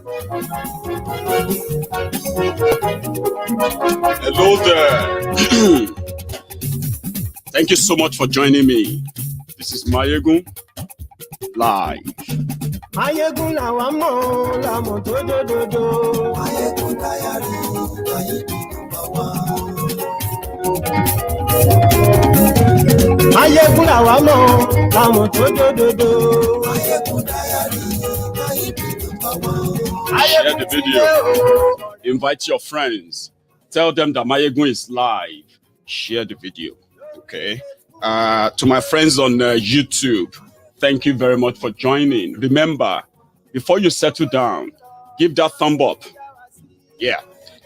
Hello there. Thank you so much for joining me. This is Maiyegun live. Maiyegun làwa mọ̀ làmọ̀ tó dòdòdò. Maiyegun diary, Maiyegun #1. Maiyegun làwa mọ̀ làmọ̀ tó dòdòdò. Maiyegun diary, Maiyegun #1. Share the video. Invite your friends. Tell them that Maiyegun is live. Share the video. Okay. To my friends on YouTube, thank you very much for joining. Remember, before you settle down, give that thumb up. Yeah.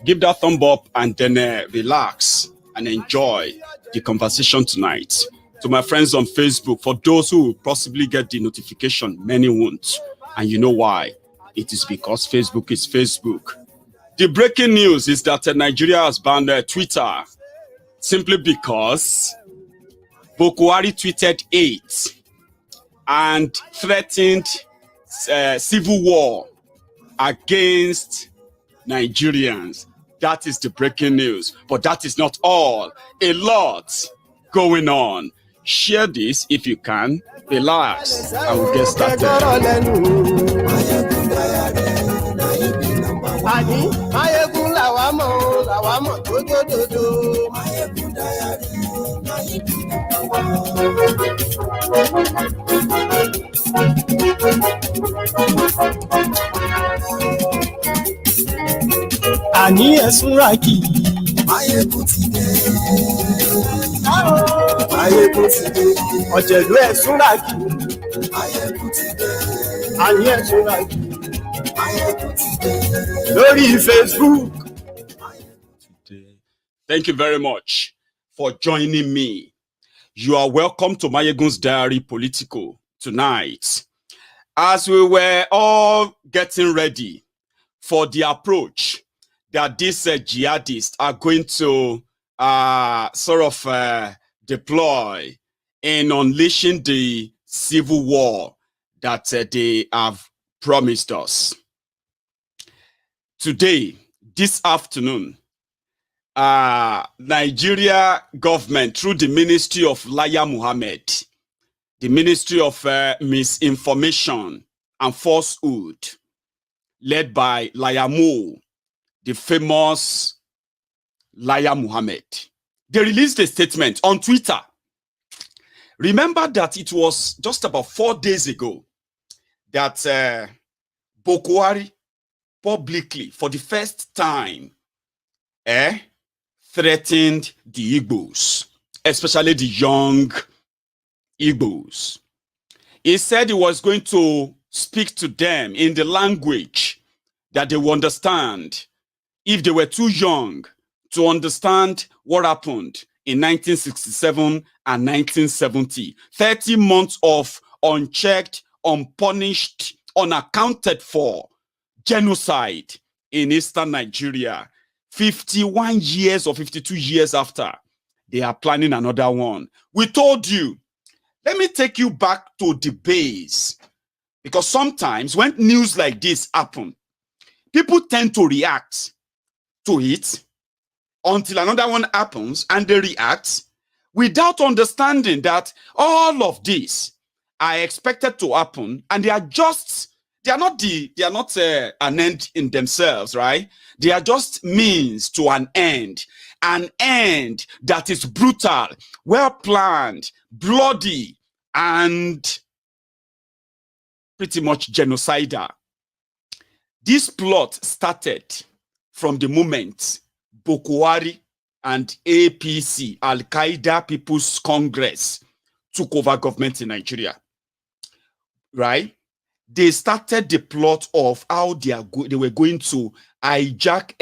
Give that thumb up and then relax and enjoy the conversation tonight. To my friends on Facebook, for those who possibly get the notification, many won't. And you know why? It is because Facebook is Facebook. The breaking news is that Nigeria has banned Twitter simply because Boko Haram tweeted 8 and threatened civil war against Nigerians. That is the breaking news. But that is not all. A lot going on. Share this if you can. Relax and we'll get started. Maiyegun làwa mọ̀ tó dòdòdò. Maiyegun diary, Maiyegun #1. Àní ẹ̀sùn ràkì. Maiyegun ti dé. Maiyegun ti dé. Ọ̀jẹ̀lú ẹ̀sùn ràkì. Maiyegun ti dé. Àní ẹ̀sùn ràkì. Maiyegun ti dé. Lórí Facebook. Thank you very much for joining me. You are welcome to Maiyegun's Diary Politico tonight. As we were all getting ready for the approach that these jihadists are going to deploy in unleashing the civil war that they have promised us. Today, this afternoon, Nigeria government, through the Ministry of Laya Muhammad, the Ministry of Misinformation and Falsehood, led by Layamu, the famous Laya Muhammad, they released a statement on Twitter. Remember that it was just about 4 days ago that Boko Haram publicly, for the first time, threatened the Igbos, especially the young Igbos. He said he was going to speak to them in the language that they will understand if they were too young to understand what happened in 1967 and 1970. 30 months of unchecked, unpunished, unaccounted for genocide in eastern Nigeria. 51 years or 52 years after, they are planning another one. We told you, let me take you back to the base. Because sometimes when news like this happen, people tend to react to it until another one happens and they react without understanding that all of this are expected to happen and they are not an end in themselves, right? They are just means to an end that is brutal, well planned, bloody, and pretty much genocidal. This plot started from the moment Boko Haram and APC, Al-Qaeda People's Congress, took over government in Nigeria, right? They started the plot of how they were going to hijack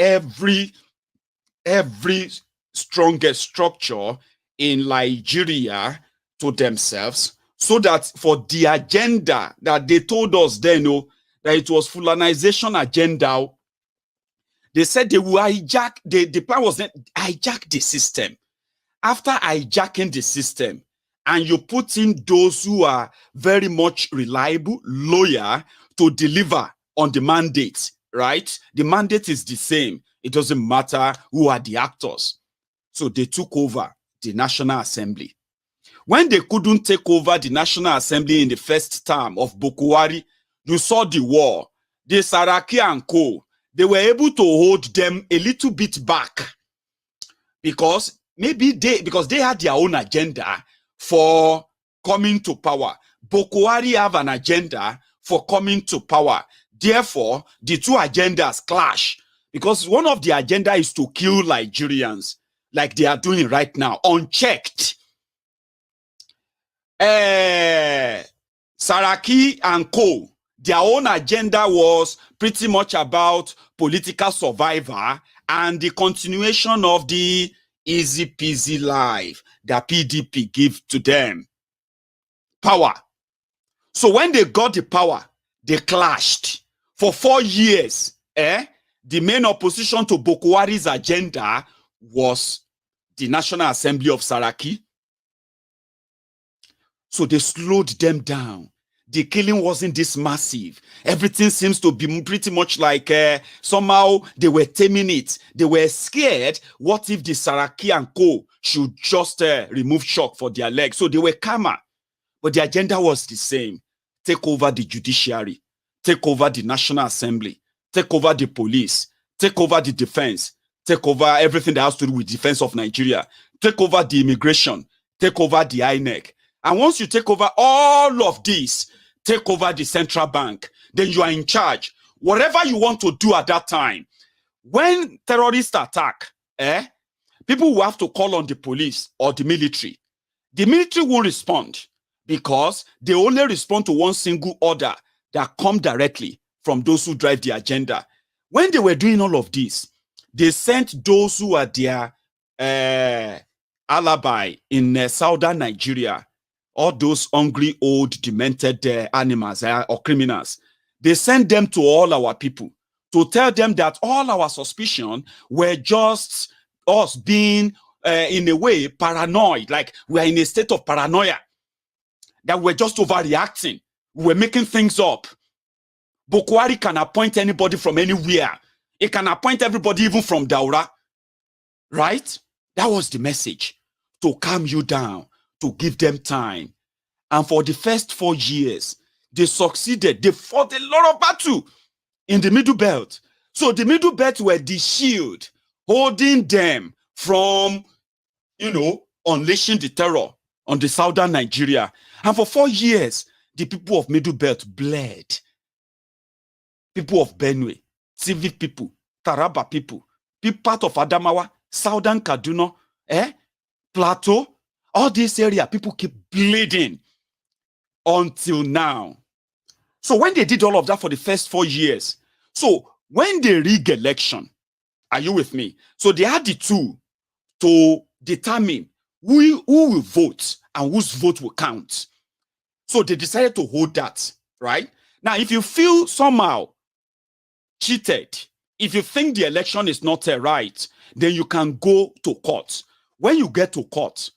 every strongest structure in Nigeria to themselves, so that for the agenda that they told us then, that it was Fulanization agenda, they said they will hijack, the plan was then hijack the system. After hijacking the system, and you put in those who are very much reliable, loyal to deliver on the mandate, right? The mandate is the same. It doesn't matter who are the actors. So they took over the National Assembly. When they couldn't take over the National Assembly in the first term of Bokwari, you saw the war. The Saraki and co, they were able to hold them a little bit back because because they had their own agenda for coming to power. Bokwari have an agenda for coming to power. Therefore, the two agendas clash because one of the agenda is to kill Nigerians like they are doing right now, unchecked. Saraki and co, their own agenda was pretty much about political survival and the continuation of the easy peasy life that PDP give to them. Power. So when they got the power, they clashed. For 4 years, the main opposition to Bokwari's agenda was the National Assembly of Saraki. So they slowed them down. The killing wasn't this massive. Everything seems to be pretty much like somehow they were taming it. They were scared. What if the Saraki and co should just remove shock for their legs? So they were calmer. But the agenda was the same. Take over the judiciary. Take over the National Assembly. Take over the police. Take over the defense. Take over everything that has to do with defense of Nigeria. Take over the immigration. Take over the INEC. And once you take over all of this, take over the central bank, then you are in charge. Whatever you want to do at that time, when terrorists attack, people will have to call on the police or the military. The military will respond because they only respond to one single order that come directly from those who drive the agenda. When they were doing all of this, they sent those who are their alibi in southern Nigeria, all those hungry, old, demented animals or criminals. They sent them to all our people to tell them that all our suspicion were just us being, in a way, paranoid, like we're in a state of paranoia, that we're just overreacting. We're making things up. Bokwari can appoint anybody from anywhere. It can appoint everybody even from Daura. Right? That was the message. To calm you down, to give them time. And for the first 4 years, they succeeded. They fought a lot of battle in the Middle Belt. So the Middle Belt were the shield holding them from, unleashing the terror on the southern Nigeria. And for 4 years, the people of Middle Belt bled. People of Benue, civic people, Taraba people part of Adamawa, southern Kaduna, Plateau, all this area, people keep bleeding until now. So when they did all of that for the first 4 years, so when they rig election, are you with me? So they had the tool to determine who will vote and whose vote will count. So they decided to hold that, right? Now, if you feel somehow cheated, if you think the election is not right, then you can go to court. When you get to court,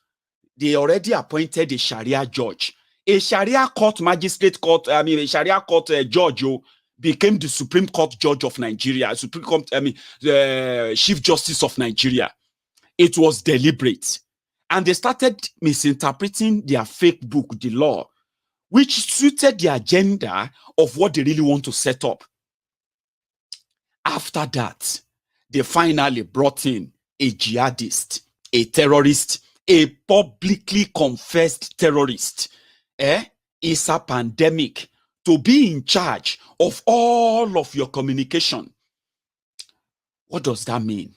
they already appointed a Sharia judge. A Sharia court magistrate court, a Sharia court judge became the Supreme Court judge of Nigeria, Supreme Court, the Chief Justice of Nigeria. It was deliberate. And they started misinterpreting their fake book, the law, which suited the agenda of what they really want to set up. After that, they finally brought in a jihadist, a terrorist, a publicly confessed terrorist, It's a pandemic, to be in charge of all of your communication. What does that mean?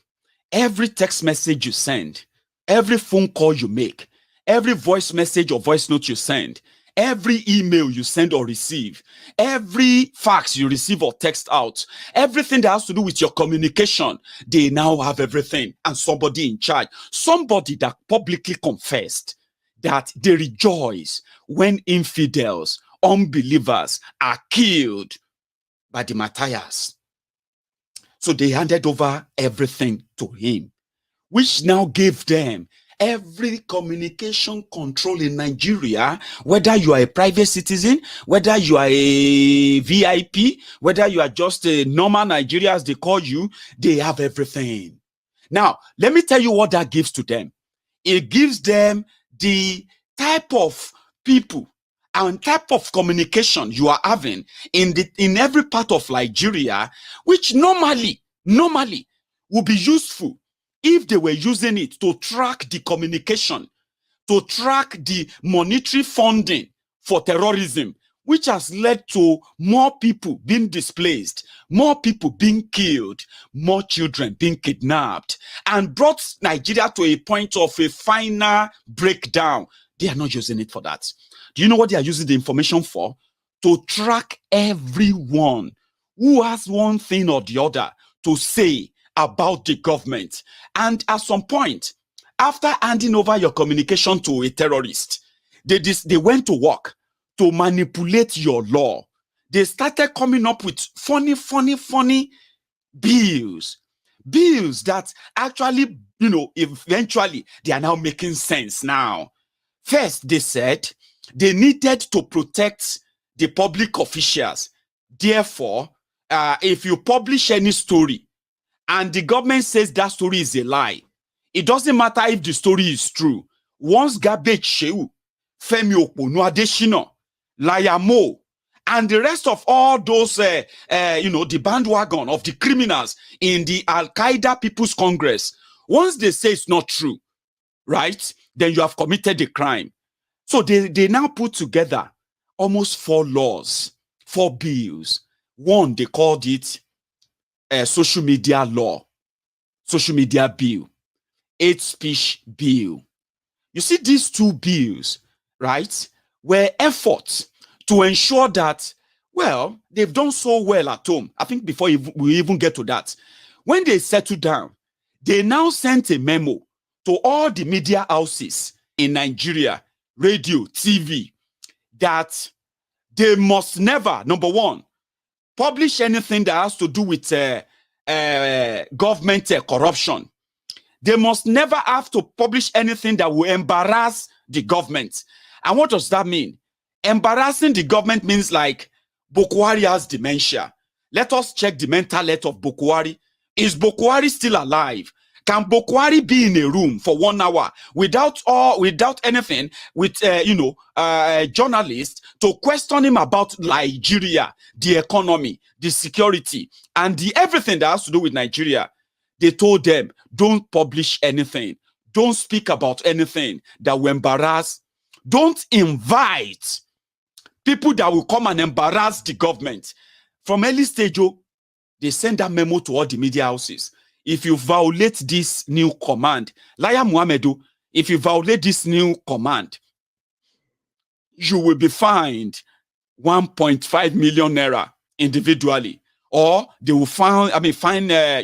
Every text message you send, every phone call you make, every voice message or voice note you send, every email you send or receive, every fax you receive or text out, everything that has to do with your communication, they now have everything and somebody in charge, somebody that publicly confessed that they rejoice when infidels, unbelievers are killed by the Matthias. So they handed over everything to him, which now gave them every communication control in Nigeria, whether you are a private citizen, whether you are a VIP, whether you are just a normal Nigerian, as they call you, they have everything. Now, let me tell you what that gives to them. It gives them the type of people and type of communication you are having in every part of Nigeria, which normally would be useful if they were using it to track the communication, to track the monetary funding for terrorism, which has led to more people being displaced, more people being killed, more children being kidnapped, and brought Nigeria to a point of a final breakdown. They are not using it for that. Do you know what they are using the information for? To track everyone who has one thing or the other to say about the government. And at some point, after handing over your communication to a terrorist, they went to work to manipulate your law. They started coming up with funny bills that actually, eventually they are now making sense now. First, they said they needed to protect the public officials. Therefore, if you publish any story and the government says that story is a lie, it doesn't matter if the story is true. Once Garbage Shehu, Femi Oponu Adesina, Layamo, and the rest of all those, the bandwagon of the criminals in the Al-Qaeda People's Congress, once they say it's not true, right, then you have committed a crime. So they now put together almost 4 laws, 4 bills. One, they called it a social media law, social media bill, hate speech bill. You see, these 2 bills, right, were efforts to ensure that, well, they've done so well at home. I think before we even get to that, when they settled down, they now sent a memo to all the media houses in Nigeria, radio, TV, that they must never, number one, publish anything that has to do with government corruption. They must never have to publish anything that will embarrass the government. And what does that mean? Embarrassing the government means like Bokwari has dementia. Let us check the mental health of Bokwari. Is Bokwari still alive? Can Bokwari be in a room for 1 hour without anything with journalists to question him about Nigeria, the economy, the security, and the everything that has to do with Nigeria? They told them, don't publish anything. Don't speak about anything that will embarrass. Don't invite people that will come and embarrass the government. From early stage, they send that memo to all the media houses. If you violate this new command, Laya Muhammadu, if you violate this new command, you will be fined 1.5 million naira individually. Or they will fine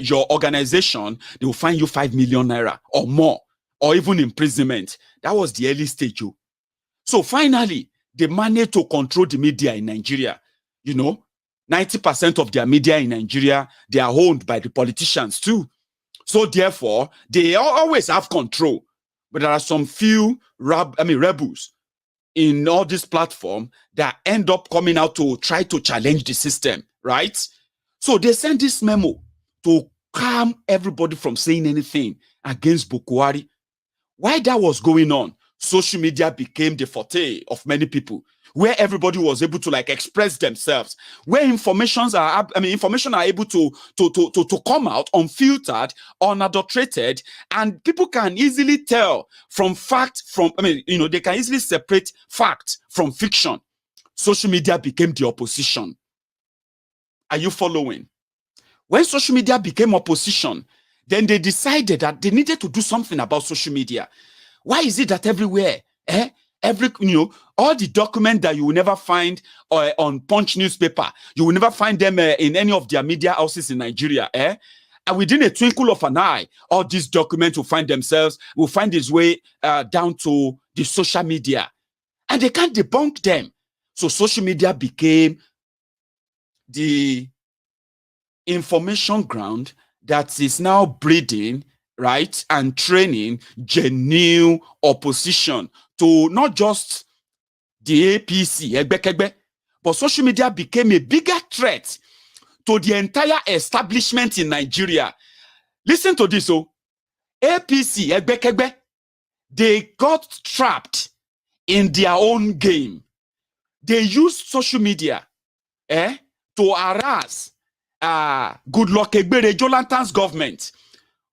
your organization, they will fine you 5 million naira or more, or even imprisonment. That was the early stage. So finally, they managed to control the media in Nigeria. 90% of their media in Nigeria, they are owned by the politicians too. So therefore, they always have control. But there are some few rebels in all this platform that end up coming out to try to challenge the system, right? So they sent this memo to calm everybody from saying anything against Bokwari. While that was going on, social media became the forte of many people, where everybody was able to express themselves, where information are able to come out unfiltered, unadulterated, and people can easily tell from fact they can easily separate fact from fiction. Social media became the opposition. Are you following? When social media became opposition, then they decided that they needed to do something about social media. Why is it that everywhere, all the documents that you will never find on Punch newspaper, you will never find them in any of their media houses in Nigeria, and within a twinkle of an eye, all these documents will find its way down to the social media, and they can't debunk them. So social media became the information ground that is now breeding right, and training genuine opposition to not just the APC, Egbekegbe, but social media became a bigger threat to the entire establishment in Nigeria. Listen to this, APC, Egbekegbe, they got trapped in their own game. They used social media to harass Goodluck Egbere Jonathan's government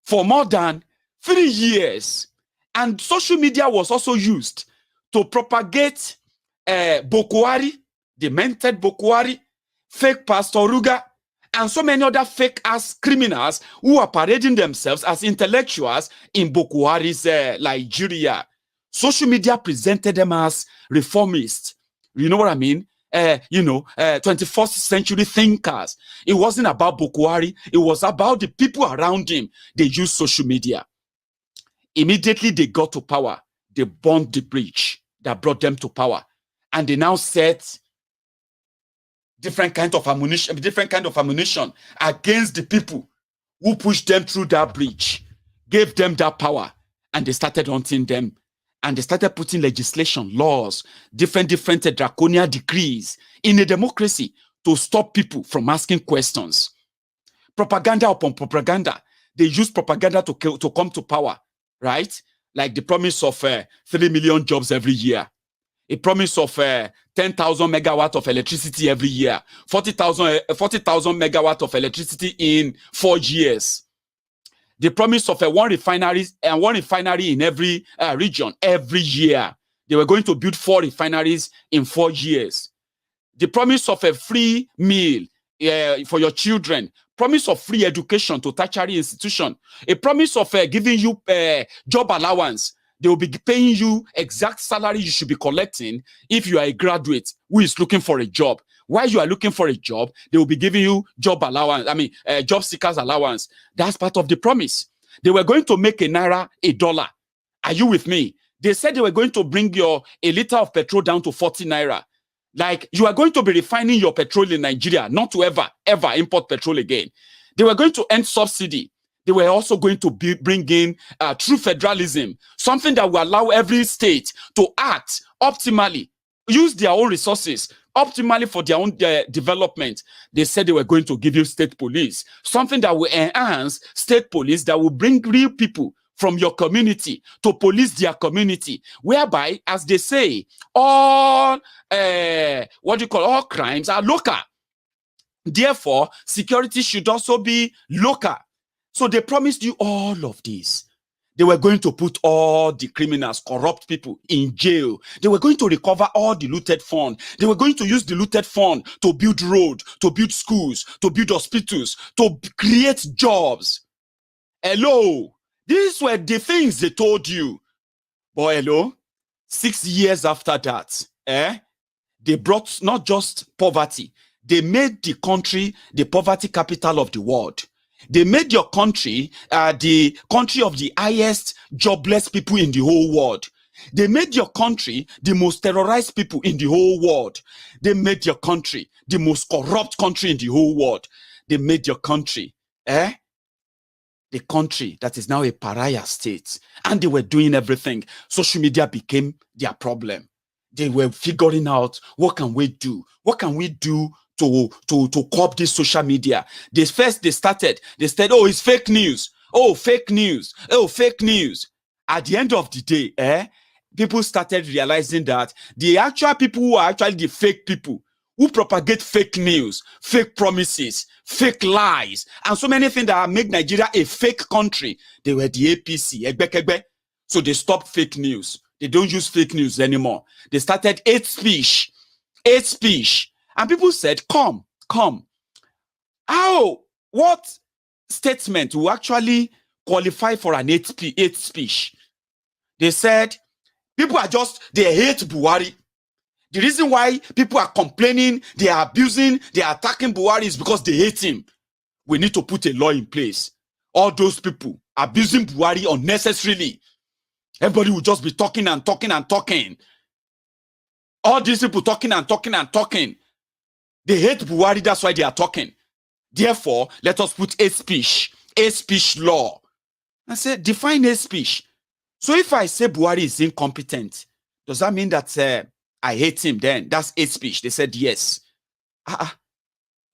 for more than 3 years. And social media was also used to propagate Boko Haram, demented Boko Haram, fake Pastor Ruga, and so many other fake-ass criminals who are parading themselves as intellectuals in Boko Haram's Nigeria. Social media presented them as reformists. You know what I mean? 21st century thinkers. It wasn't about Boko Haram. It was about the people around him. They used social media. Immediately they got to power. They burned the bridge that brought them to power. And they now set different kind of ammunition against the people who pushed them through that bridge, gave them that power, and they started hunting them. And they started putting legislation, laws, different draconian decrees in a democracy to stop people from asking questions. Propaganda upon propaganda. They use propaganda to come to power, right? Like the promise of 3 million jobs every year. A promise of 10,000 megawatts of electricity every year. 40,000 megawatts of electricity in 4 years. The promise of one refinery in every region every year. They were going to build 4 refineries in 4 years. The promise of a free meal for your children. Promise of free education to tertiary institution. A promise of giving you job allowance. They will be paying you exact salary you should be collecting if you are a graduate who is looking for a job. While you are looking for a job, they will be giving you job allowance. Job seekers allowance. That's part of the promise. They were going to make a naira $1. Are you with me? They said they were going to bring a liter of petrol down to 40 naira. Like, you are going to be refining your petrol in Nigeria, not to ever import petrol again. They were going to end subsidy. They were also going to bring in true federalism, something that will allow every state to act optimally, use their own resources optimally for their own development. They said they were going to give you state police, something that will enhance state police, that will bring real people from your community to police their community, whereby, as they say, all crimes are local. Therefore, security should also be local. So they promised you all of this. They were going to put all the criminals, corrupt people in jail. They were going to recover all the looted fund. They were going to use the looted fund to build roads, to build schools, to build hospitals, to create jobs. Hello. These were the things they told you. But hello, 6 years after that, they brought not just poverty, they made the country the poverty capital of the world. They made your country the country of the highest jobless people in the whole world. They made your country the most terrorized people in the whole world. They made your country the most corrupt country in the whole world. They made your country, the country that is now a pariah state. And they were doing everything. Social media became their problem. They were figuring out, what can we do? What can we do to curb this social media? They said, oh, it's fake news. Oh, fake news. Oh, fake news. At the end of the day, people started realizing that the actual people who are actually the fake people, who propagate fake news, fake promises, fake lies, and so many things that make Nigeria a fake country, they were the APC, Egbekegbe. So they stopped fake news. They don't use fake news anymore. They started hate speech. And people said, come. What statement will actually qualify for an hate speech? They said, they hate Buhari. The reason why people are complaining, they are abusing, they are attacking Buhari is because they hate him. We need to put a law in place. All those people abusing Buhari unnecessarily. Everybody will just be talking and talking and talking. All these people talking and talking and talking. They hate Buhari, that's why they are talking. Therefore, let us put a speech law. I said, define hate speech. So if I say Buhari is incompetent, does that mean that I hate him then? That's hate speech. They said yes.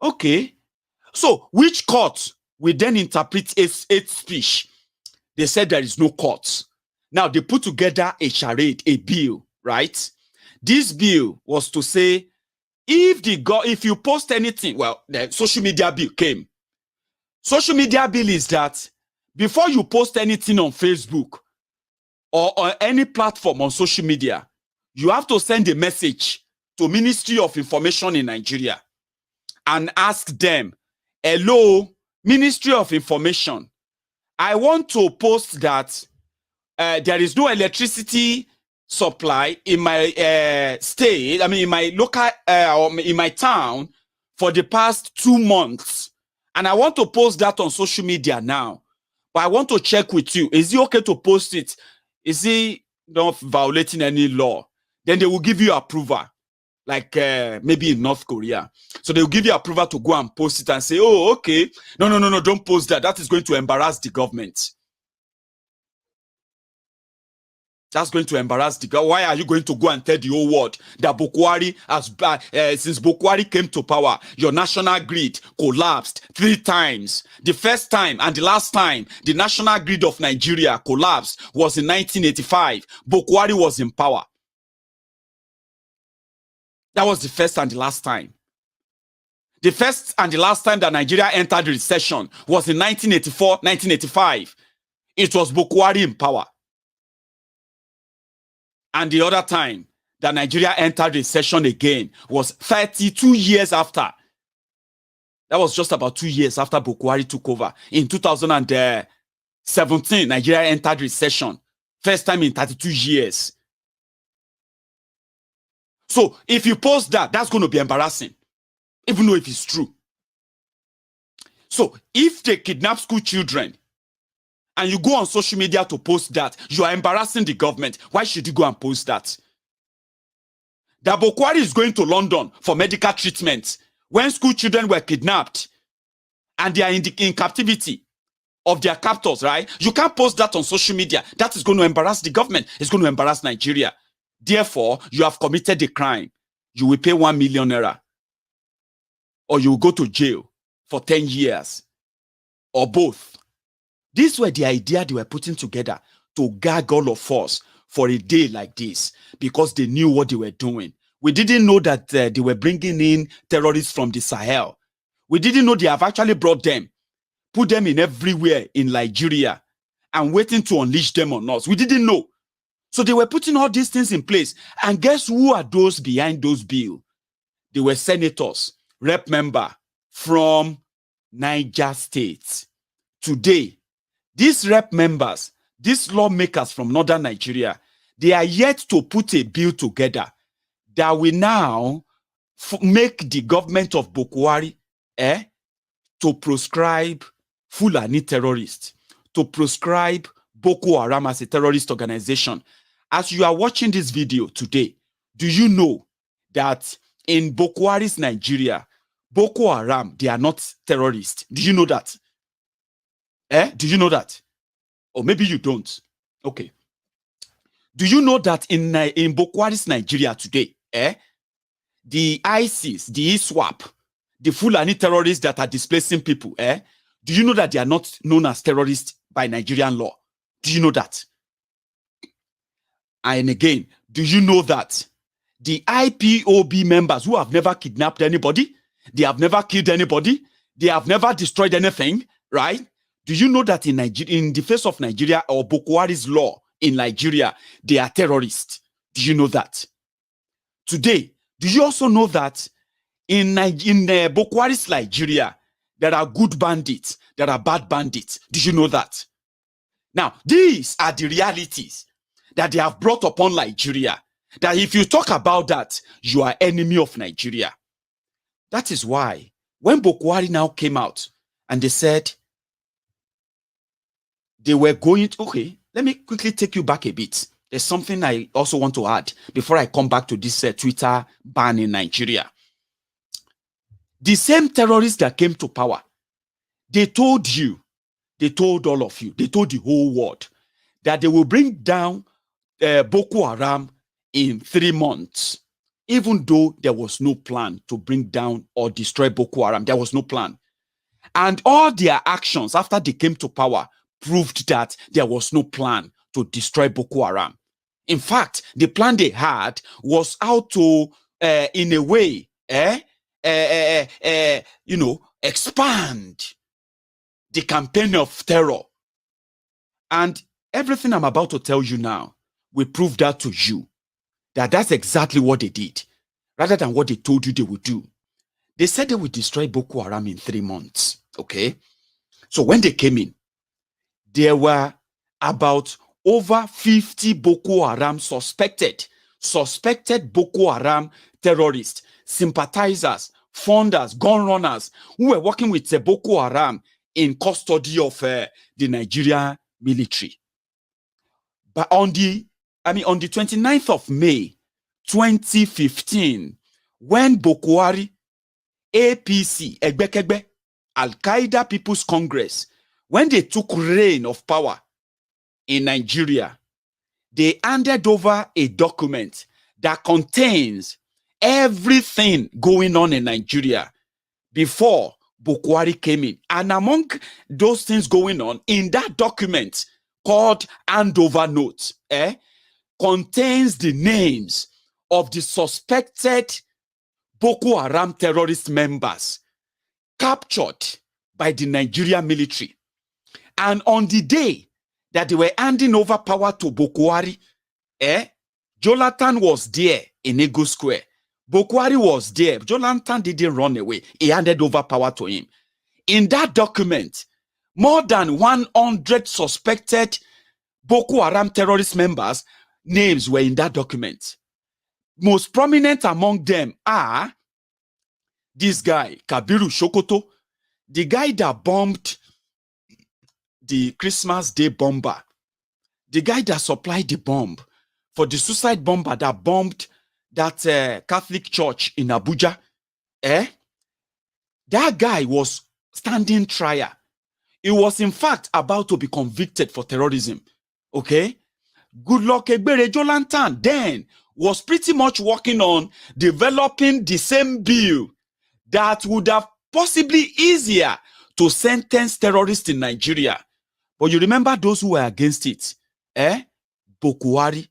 Okay. So which court will then interpret hate speech? They said there is no court. Now they put together a charade, a bill, right? This bill was to say, if you post anything, well, the social media bill came. Social media bill is that before you post anything on Facebook or on any platform on social media, you have to send a message to Ministry of Information in Nigeria and ask them, hello, Ministry of Information, I want to post that there is no electricity supply in my state, in my local, in my town for the past 2 months. And I want to post that on social media now. But I want to check with you. Is it okay to post it? Is it not violating any law? Then they will give you approval. Like maybe in North Korea. So they will give you approval to go and post it and say, oh, okay. No, don't post that. That is going to embarrass the government. That's going to embarrass the government. Why are you going to go and tell the whole world that Bokwari has, since Bokwari came to power, your national grid collapsed 3 times. The first time and the last time the national grid of Nigeria collapsed was in 1985. Bokwari was in power. That was the first and the last time. The first and the last time that Nigeria entered recession was in 1984, 1985. It was Bokwari in power. And the other time that Nigeria entered recession again was 32 years after. That was just about 2 years after Bokwari took over. In 2017, Nigeria entered recession. First time in 32 years. So if you post that, that's going to be embarrassing, even though if it's true. So if they kidnap school children and you go on social media to post that, you are embarrassing the government. Why should you go and post that? That Bokwari is going to London for medical treatment when school children were kidnapped and they are in captivity of their captors, right? You can't post that on social media. That is going to embarrass the government. It's going to embarrass Nigeria. Therefore, you have committed a crime. You will pay 1 million naira. Or you will go to jail for 10 years. Or both. These were the idea they were putting together to gag all of us for a day like this. Because they knew what they were doing. We didn't know that they were bringing in terrorists from the Sahel. We didn't know they have actually brought them. Put them in everywhere in Nigeria. And waiting to unleash them on us. We didn't know. So they were putting all these things in place. And guess who are those behind those bills? They were senators, rep member from Niger State. Today, these rep members, these lawmakers from northern Nigeria, they are yet to put a bill together that will now make the government of Bokwari to proscribe Fulani terrorists, to proscribe Boko Haram as a terrorist organization. As you are watching this video today, do you know that in Bokwari's Nigeria, Boko Haram, they are not terrorists? Do you know that? Do you know that? Or maybe you don't. Okay. Do you know that in Bokwari's Nigeria today, the ISIS, the ISWAP, the Fulani terrorists that are displacing people, do you know that they are not known as terrorists by Nigerian law? Do you know that? And again, do you know that the IPOB members who have never kidnapped anybody, they have never killed anybody, they have never destroyed anything, right? Do you know that in the face of Nigeria or Boko Haram's law in Nigeria, they are terrorists? Do you know that? Today, do you also know that in Boko Haram's Nigeria, there are good bandits, there are bad bandits? Do you know that? Now, these are the realities that they have brought upon Nigeria. That if you talk about that, you are enemy of Nigeria. That is why when Boko Haram now came out and they said they were going to, okay, let me quickly take you back a bit. There's something I also want to add before I come back to this Twitter ban in Nigeria. The same terrorists that came to power, they told you they told all of you, they told the whole world that they will bring down Boko Haram in 3 months, even though there was no plan to bring down or destroy Boko Haram. There was no plan. And all their actions after they came to power proved that there was no plan to destroy Boko Haram. In fact, the plan they had was how to, in a way, expand the campaign of terror. And everything I'm about to tell you now will prove that to you, that that's exactly what they did, rather than what they told you they would do. They said they would destroy Boko Haram in 3 months, okay? So when they came in, there were about over 50 Boko Haram suspected Boko Haram terrorists, sympathizers, funders, gun runners who were working with Boko Haram in custody of the Nigerian military. But on the 29th of May, 2015, when Boko Haram, APC, Egbekegbe, Al-Qaeda People's Congress, when they took reign of power in Nigeria, they handed over a document that contains everything going on in Nigeria before Boko Haram came in. And among those things going on in that document called handover note, contains the names of the suspected Boko Haram terrorist members captured by the Nigerian military. And on the day that they were handing over power to Boko Haram, Jonathan was there in Ego Square. Boko Haram was there. Jonathan didn't run away. He handed over power to him. In that document, more than 100 suspected Boko Haram terrorist members' names were in that document. Most prominent among them are this guy, Kabiru Sokoto, the guy that bombed the Christmas Day bomber, the guy that supplied the bomb for the suicide bomber that bombed that Catholic church in Abuja. That guy was standing trial. He was in fact about to be convicted for terrorism. Okay? Goodluck Egbere Jonathan then was pretty much working on developing the same bill that would have possibly easier to sentence terrorists in Nigeria. But you remember those who were against it? Boko Haram.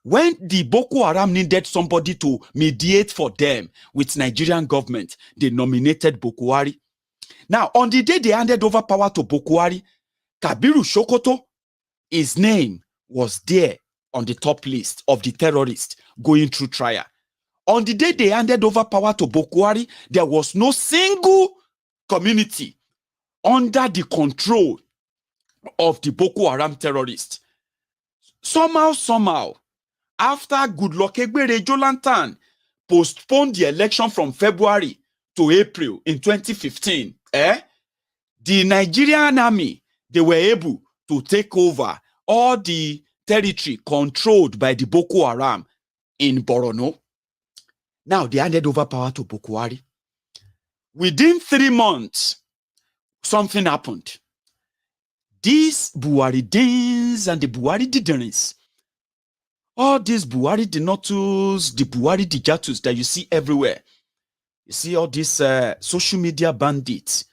When the Boko Haram needed somebody to mediate for them with Nigerian government, they nominated Boko Haram. Now, on the day they handed over power to Boko Haram, Kabiru Sokoto, his name was there on the top list of the terrorists going through trial. On the day they handed over power to Boko Haram, there was no single community under the control of the Boko Haram terrorists. Somehow, after Goodluck Egbere Jonathan postponed the election from February to April in 2015, the Nigerian army, they were able to take over all the territory controlled by the Boko Haram in Borno. Now they handed over power to Boko Haram. Within 3 months, something happened. These Buharidins and the Buharididins, all these Buhari Dinotus, the Buhari Dijatus that you see everywhere. You see all these social media bandits,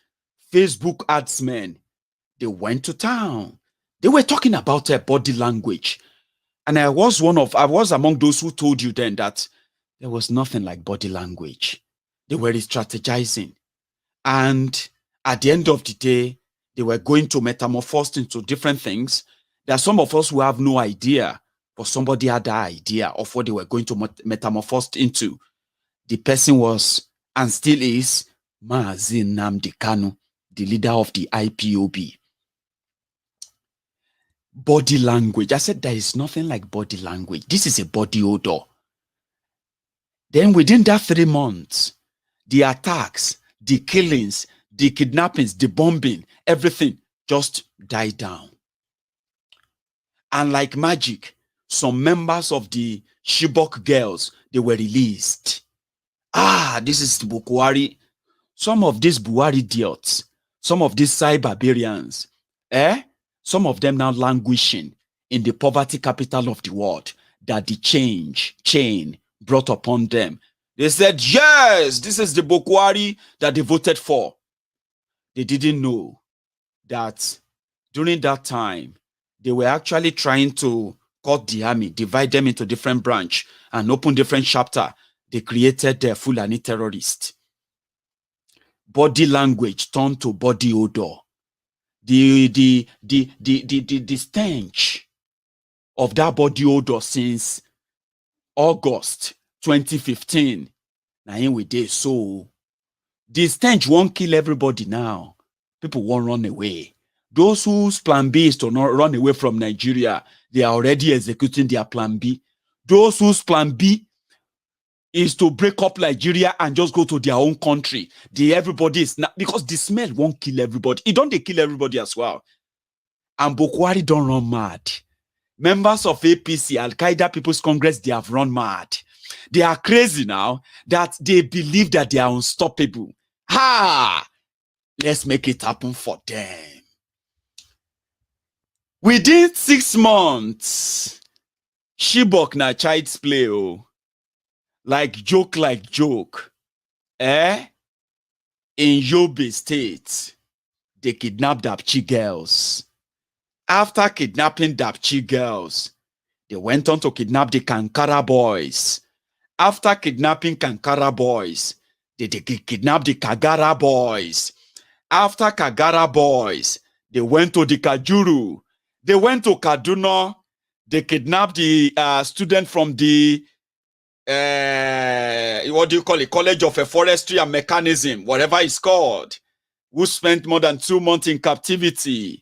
Facebook adsmen, they went to town. They were talking about body language. And I was among those who told you then that there was nothing like body language. They were strategizing. And at the end of the day, they were going to metamorphose into different things that some of us who have no idea, but somebody had that idea of what they were going to metamorphose into. The person was, and still is, Mazi Nnamdi Kanu, the leader of the IPOB. Body language. I said there is nothing like body language. This is a body odor. Then within that 3 months, the attacks, the killings, the kidnappings, the bombing, everything just died down. And like magic, some members of the Chibok girls, they were released. This is the Boko Haram. Some of these Buhari idiots, some of these cyber barbarians, Some of them now languishing in the poverty capital of the world that the chain brought upon them. They said, yes, this is the Bokwari that they voted for. They didn't know that during that time, they were actually trying to cut the army, divide them into different branch, and open different chapter. They created the Fulani terrorists. Body language turned to body odor. The stench of that body odor since August 2015. Now here we did. So the stench won't kill everybody now. People won't run away. Those whose plan B is to not run away from Nigeria, they are already executing their plan B. Those whose plan B is to break up Nigeria and just go to their own country. Everybody is not, because the smell won't kill everybody. It don't they kill everybody as well. And Bokwari don't run mad. Members of APC, Al-Qaeda People's Congress, they have run mad. They are crazy now that they believe that they are unstoppable. Ha! Let's make it happen for them. Within 6 months, Shibok na child's play, oh. Like joke. In Yobe State, they kidnapped Dapchi girls. After kidnapping Dapchi girls, they went on to kidnap the Kankara boys. After kidnapping Kankara boys, they kidnapped the Kagara boys. After Kagara boys, they went to the Kajuru. They went to Kaduna. They kidnapped the student from the what do you call it? College of Forestry and Mechanism, whatever it's called, who spent more than 2 months in captivity.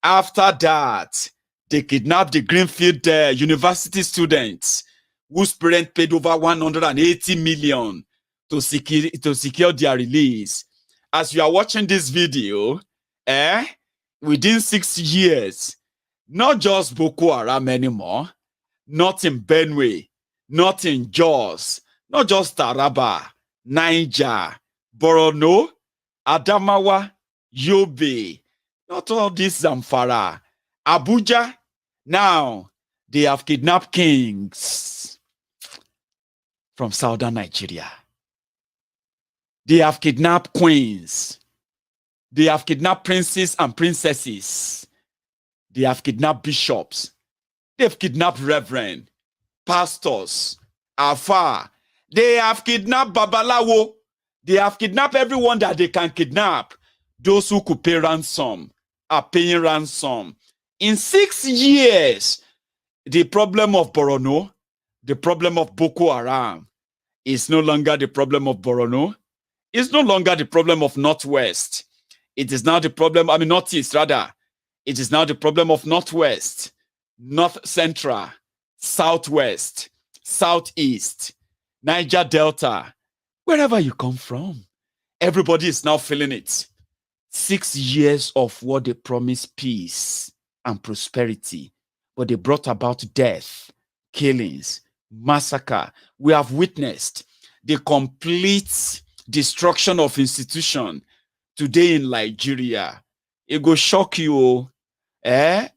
After that, they kidnapped the Greenfield University students whose parents paid over 180 million to secure their release. As you are watching this video, within 6 years, not just Boko Haram anymore, not in Benue, not in Jos, not just Taraba, Niger, Borno, Adamawa, Yobe, not all this Zamfara, Abuja. Now, they have kidnapped kings from southern Nigeria. They have kidnapped queens. They have kidnapped princes and princesses. They have kidnapped bishops. They've kidnapped reverend, pastors, Afa. They have kidnapped Babalawo. They have kidnapped everyone that they can kidnap. Those who could pay ransom are paying ransom. In 6 years, the problem of Borno, the problem of Boko Haram is no longer the problem of Borno. It's no longer the problem of Northwest. It is now the problem, Northeast rather. It is now the problem of Northwest, North Central, Southwest, Southeast, Niger Delta, wherever you come from. Everybody is now feeling it. 6 years of what they promised, peace and prosperity, but they brought about death, killings, massacre. We have witnessed the complete destruction of institution today in Nigeria. It go shock you.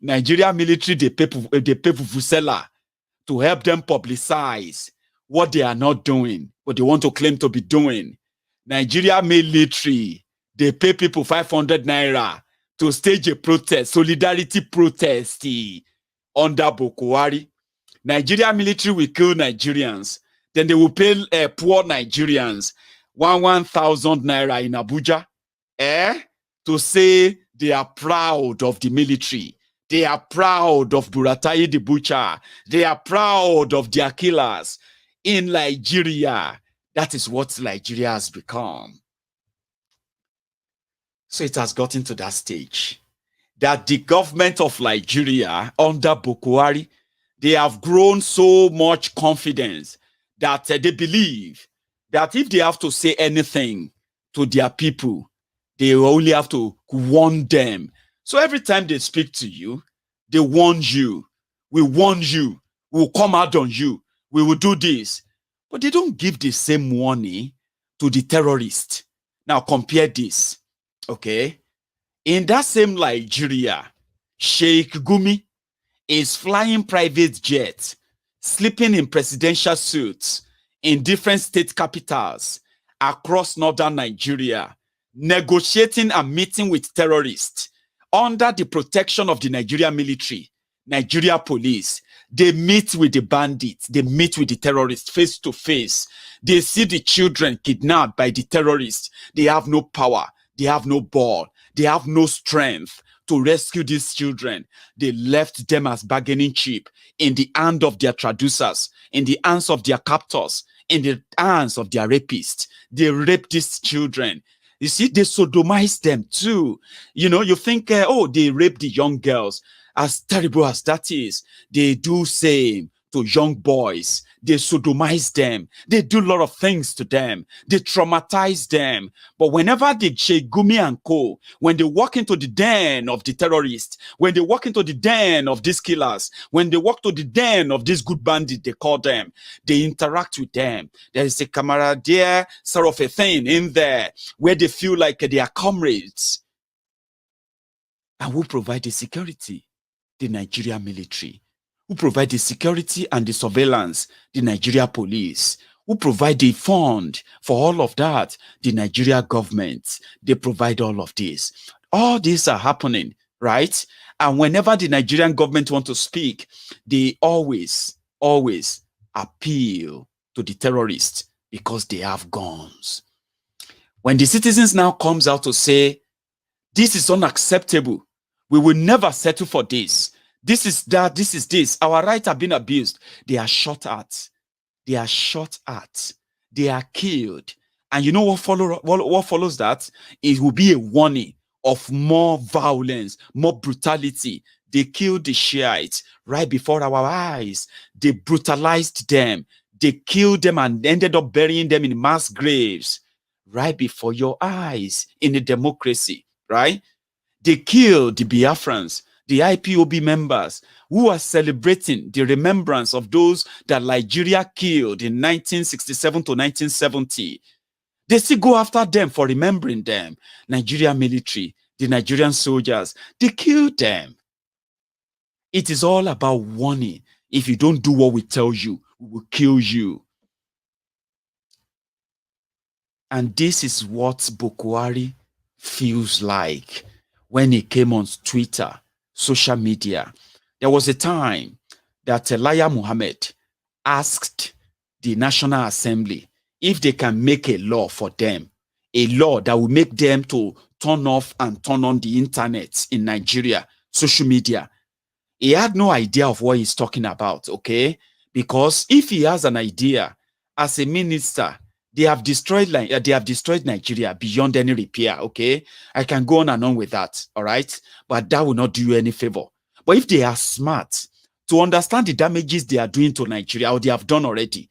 Nigeria military, they pay Vuvuzela to help them publicize what they are not doing, what they want to claim to be doing. Nigeria military, they pay people 500 naira to stage a protest, solidarity protest under Boko Haram. Nigeria military will kill Nigerians. Then they will pay poor Nigerians 1,000 naira in Abuja to say they are proud of the military. They are proud of Buratai the butcher. They are proud of their killers in Nigeria. That is what Nigeria has become. So it has gotten to that stage that the government of Nigeria under Boko Haram, they have grown so much confidence that they believe that if they have to say anything to their people, they only have to warn them. So every time they speak to you, they warn you. We warn you. We will come out on you. We will do this. But they don't give the same warning to the terrorist. Now compare this. Okay? In that same Nigeria, Sheikh Gumi is flying private jets, sleeping in presidential suits in different state capitals across northern Nigeria, negotiating and meeting with terrorists under the protection of the Nigeria military, Nigeria police. They meet with the bandits, they meet with the terrorists face to face. They see the children kidnapped by the terrorists. They have no power, they have no ball, they have no strength to rescue these children. They left them as bargaining chip in the hand of their traducers, in the hands of their captors, in the hands of their rapists. They rape these children. You see, they sodomize them too. You know, you think, oh, they rape the young girls. As terrible as that is, they do same to young boys. They sodomize them. They do a lot of things to them. They traumatize them. But whenever they Sheikh Gumi and co, when they walk into the den of the terrorists, when they walk into the den of these killers, when they walk to the den of these good bandits, they call them, they interact with them. There is a camaraderie sort of a thing in there where they feel like they are comrades. And who provide the security? The Nigeria military. Who provide the security and the surveillance? The Nigeria police. Who provide the fund for all of that? The Nigeria government. They provide all of this. All these are happening, right? And whenever the Nigerian government want to speak, they always appeal to the terrorists because they have guns. When the citizens now comes out to say, this is unacceptable, we will never settle for this. This is that, this is this. Our rights have been abused. They are shot at. They are shot at. They are killed. And you know what follows that? It will be a warning of more violence, more brutality. They killed the Shiites right before our eyes. They brutalized them. They killed them and ended up burying them in mass graves right before your eyes in a democracy, right? They killed the Biafrans, the IPOB members who are celebrating the remembrance of those that Nigeria killed in 1967 to 1970. They still go after them for remembering them. Nigeria military, the Nigerian soldiers, they killed them. It is all about warning. If you don't do what we tell you, we will kill you. And this is what Bukwari feels like when he came on Twitter, social media. There was a time that Elijah Muhammad asked the National Assembly if they can make a law for them, a law that will make them to turn off and turn on the internet in Nigeria, social media. He had no idea of what he's talking about, okay? Because if he has an idea, as a minister, they have destroyed Nigeria beyond any repair, okay? I can go on and on with that, all right? But that will not do you any favor. But if they are smart to understand the damages they are doing to Nigeria, or they have done already,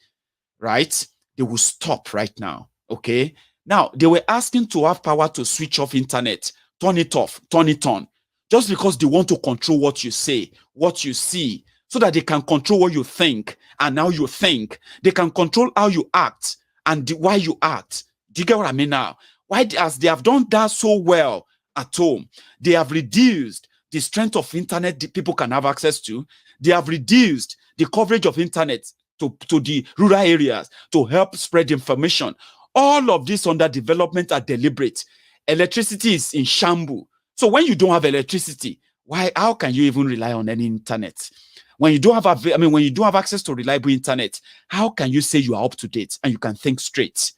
right? They will stop right now, okay? Now, they were asking to have power to switch off internet, turn it off, turn it on, just because they want to control what you say, what you see, so that they can control what you think and how you think. They can control how you act and why you act. Do you get what I mean now? Why, as they have done that so well at home, they have reduced the strength of internet that people can have access to. They have reduced the coverage of internet to the rural areas to help spread information. All of this under development are deliberate. Electricity is in shambles. So when you don't have electricity, how can you even rely on any internet? When you don't have, when you don't have access to reliable internet, how can you say you are up to date and you can think straight?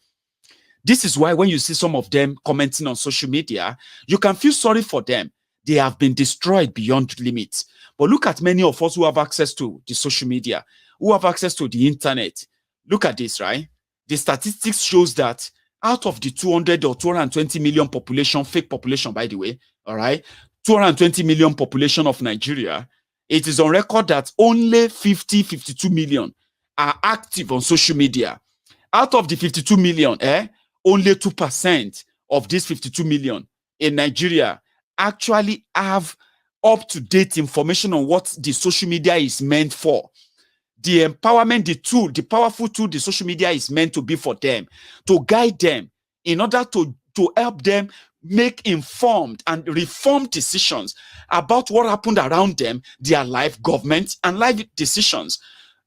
This is why when you see some of them commenting on social media, you can feel sorry for them. They have been destroyed beyond limits. But look at many of us who have access to the social media, who have access to the internet. Look at this, right? The statistics shows that out of the 200 or 220 million population, fake population, by the way, all right, 220 million population of Nigeria, it is on record that only 52 million are active on social media. Out of the 52 million, only 2% of these 52 million in Nigeria actually have up-to-date information on what the social media is meant for. The empowerment, the tool, the powerful tool the social media is meant to be for them, to guide them in order to help them make informed and reformed decisions about what happened around them, their life, government, and life decisions.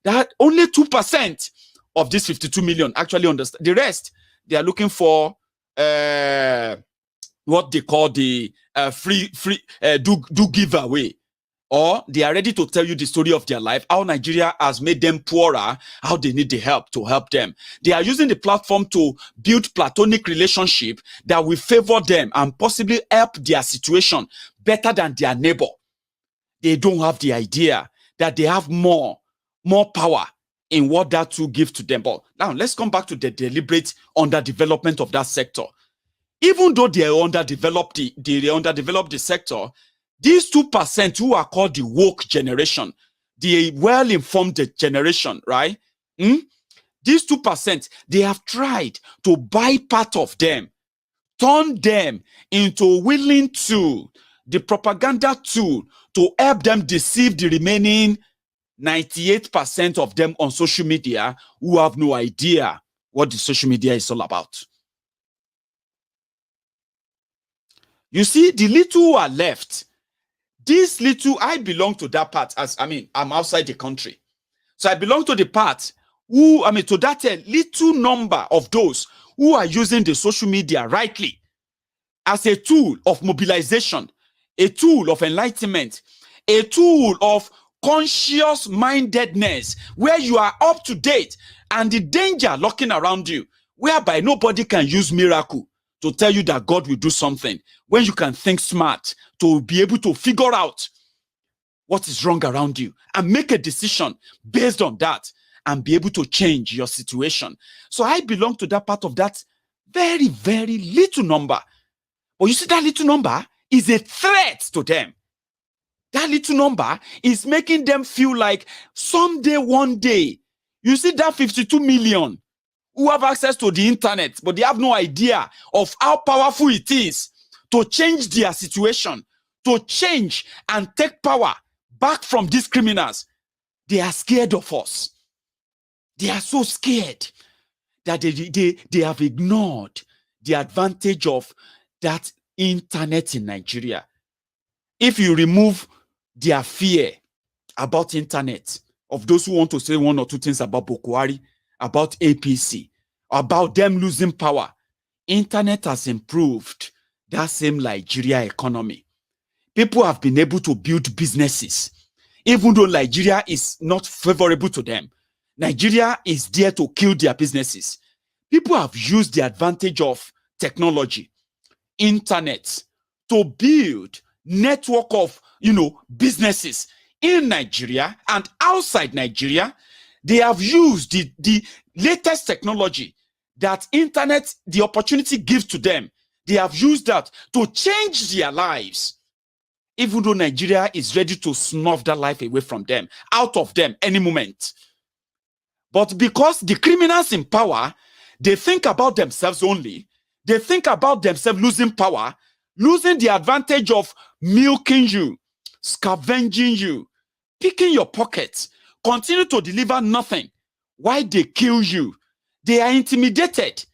That only 2% of this 52 million actually understand. The rest, they are looking for what they call the free do giveaway, or they are ready to tell you the story of their life, how Nigeria has made them poorer, how they need the help to help them. They are using the platform to build platonic relationship that will favor them and possibly help their situation better than their neighbor. They don't have the idea that they have more power in what that will give to them. But now let's come back to the deliberate underdevelopment of that sector. Even though they underdeveloped the sector, these 2% who are called the woke generation, the well-informed generation, right? These 2%, they have tried to buy part of them, turn them into willing tool, the propaganda tool to help them deceive the remaining 98% of them on social media who have no idea what the social media is all about. You see, the little who are left, this little, I belong to that part, I'm outside the country. So I belong to the part to that little number of those who are using the social media rightly as a tool of mobilization, a tool of enlightenment, a tool of conscious mindedness, where you are up to date and the danger lurking around you, whereby nobody can use miracle to tell you that God will do something, when you can think smart to be able to figure out what is wrong around you and make a decision based on that and be able to change your situation. So I belong to that part of that very, very little number. But you see, that little number is a threat to them. That little number is making them feel like someday, one day, you see that 52 million who have access to the internet, but they have no idea of how powerful it is to change their situation, to change and take power back from these criminals. They are scared of us. They are so scared that they have ignored the advantage of that internet in Nigeria. If you remove their fear about internet, of those who want to say one or two things about Boko Haram, about APC, about them losing power, internet has improved that same Nigeria economy. People have been able to build businesses, even though Nigeria is not favorable to them. Nigeria is there to kill their businesses. People have used the advantage of technology, internet, to build network of businesses in Nigeria and outside Nigeria. They have used the latest technology that internet, the opportunity gives to them. They have used that to change their lives, even though Nigeria is ready to snuff that life away from them, out of them any moment. But because the criminals in power, they think about themselves only. They think about themselves losing power, losing the advantage of milking you, scavenging you, picking your pockets, continue to deliver nothing. Why they kill you? They are intimidated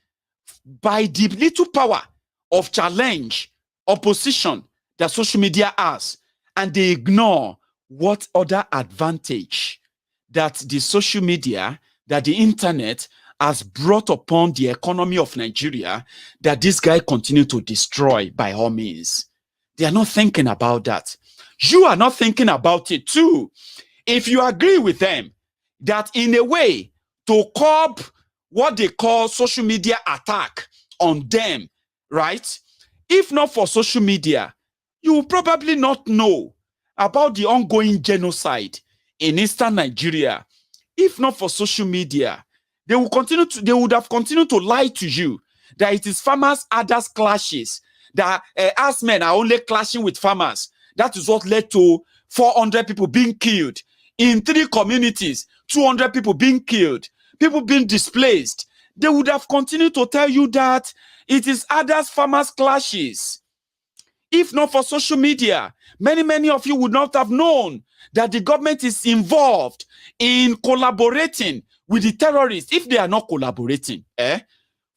by the little power of challenge, opposition that social media has, and they ignore what other advantage that the social media, that the internet has brought upon the economy of Nigeria, that this guy continue to destroy by all means. They are not thinking about that. You are not thinking about it too. If you agree with them that in a way to curb what they call social media attack on them, right? If not for social media, you will probably not know about the ongoing genocide in eastern Nigeria. If not for social media, they would have continued to lie to you that it is farmers' others clashes, that us men are only clashing with farmers. That is what led to 400 people being killed in 3 communities, 200 people being killed, people being displaced. They would have continued to tell you that it is others farmers clashes. If not for social media, many of you would not have known that the government is involved in collaborating with the terrorists. If they are not collaborating,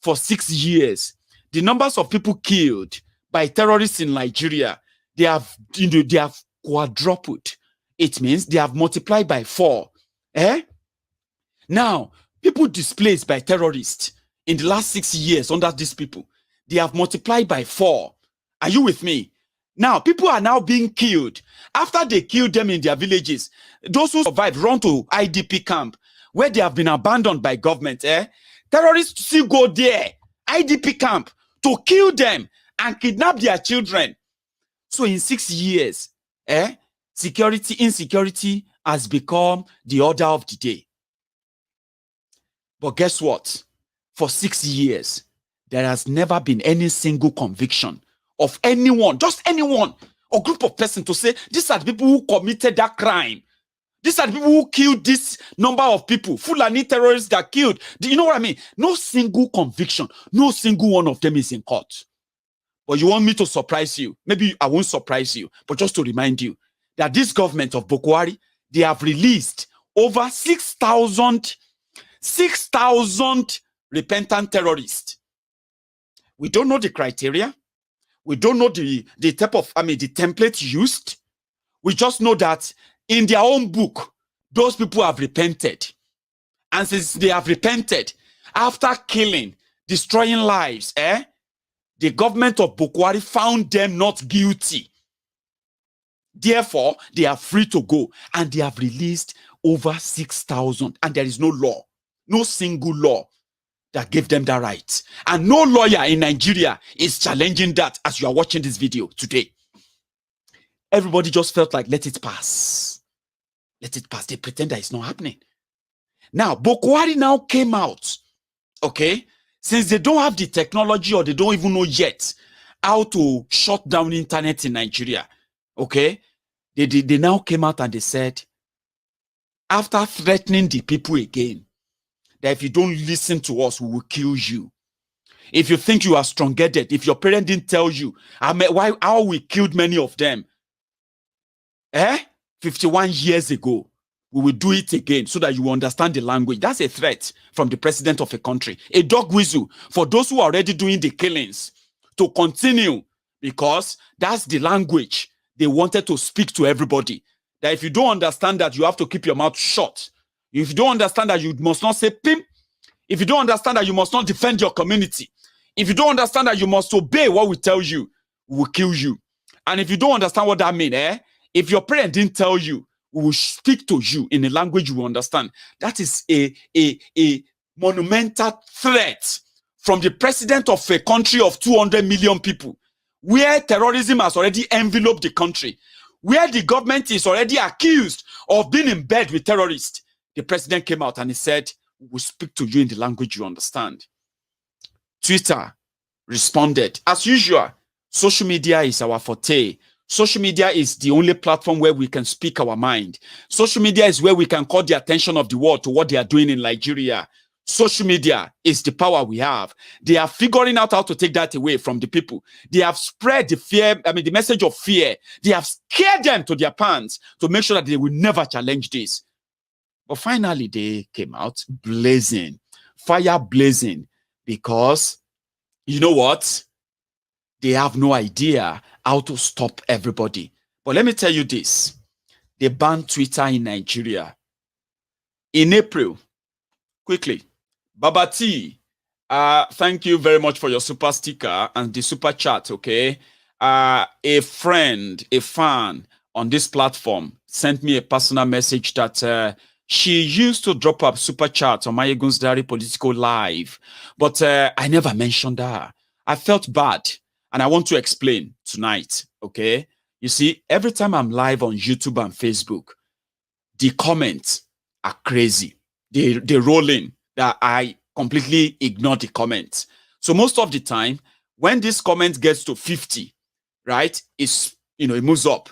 for 6 years, the numbers of people killed by terrorists in Nigeria, they have, they have quadrupled. It means they have multiplied by 4. Now, people displaced by terrorists in the last 6 years under these people, they have multiplied by 4. Are you with me? Now, people are now being killed. After they killed them in their villages, those who survived run to IDP camp where they have been abandoned by government. Terrorists still go there, IDP camp, to kill them and kidnap their children. So in 6 years, insecurity has become the order of the day. But guess what? For 6 years, there has never been any single conviction of anyone, just anyone, or group of persons to say, these are the people who committed that crime. These are the people who killed this number of people, Fulani terrorists that killed. Do you know what I mean? No single conviction, no single one of them is in court. But you want me to surprise you? Maybe I won't surprise you, but just to remind you that this government of Boko Haram, they have released over 6,000 repentant terrorists. We don't know the criteria. We don't know the type of, the template used. We just know that in their own book, those people have repented. And since they have repented, after killing, destroying lives, the government of Boko Haram found them not guilty. Therefore, they are free to go. And they have released over 6,000. And there is no law, no single law that gave them that right. And no lawyer in Nigeria is challenging that as you are watching this video today. Everybody just felt like, let it pass. Let it pass. They pretend that it's not happening. Now, Boko Haram now came out, okay? Since they don't have the technology or they don't even know yet how to shut down internet in Nigeria, okay? They now came out and they said, after threatening the people again, that if you don't listen to us, we will kill you. If you think you are strong-headed, if your parents didn't tell you, how we killed many of them, 51 years ago, we will do it again so that you understand the language. That's a threat from the president of a country. A dog whistle for those who are already doing the killings to continue, because that's the language they wanted to speak to everybody. That if you don't understand that, you have to keep your mouth shut. If you don't understand that, you must not say pimp. If you don't understand that, you must not defend your community. If you don't understand that, you must obey what we tell you, we will kill you. And if you don't understand what that means, if your parent didn't tell you, we will speak to you in a language you understand. That is a monumental threat from the president of a country of 200 million people, where terrorism has already enveloped the country, where the government is already accused of being in bed with terrorists. The president came out and he said, we will speak to you in the language you understand. Twitter responded. As usual, social media is our forte. Social media is the only platform where we can speak our mind. Social media is where we can call the attention of the world to what they are doing in Nigeria. Social media is the power we have. They are figuring out how to take that away from the people. They have spread the fear, the message of fear. They have scared them to their pants to make sure that they will never challenge this. But finally, they came out blazing, fire blazing, because you know what? They have no idea how to stop everybody. But let me tell you this. They banned Twitter in Nigeria. In April, quickly, Baba T, thank you very much for your super sticker and the super chat, okay? A friend, a fan on this platform sent me a personal message that she used to drop up super chat on Maiyegun's Diary Politico Live, but I never mentioned her. I felt bad, and I want to explain tonight, okay? You see, every time I'm live on YouTube and Facebook, the comments are crazy. They roll in that I completely ignore the comments. So most of the time, when this comment gets to 50, right, it moves up.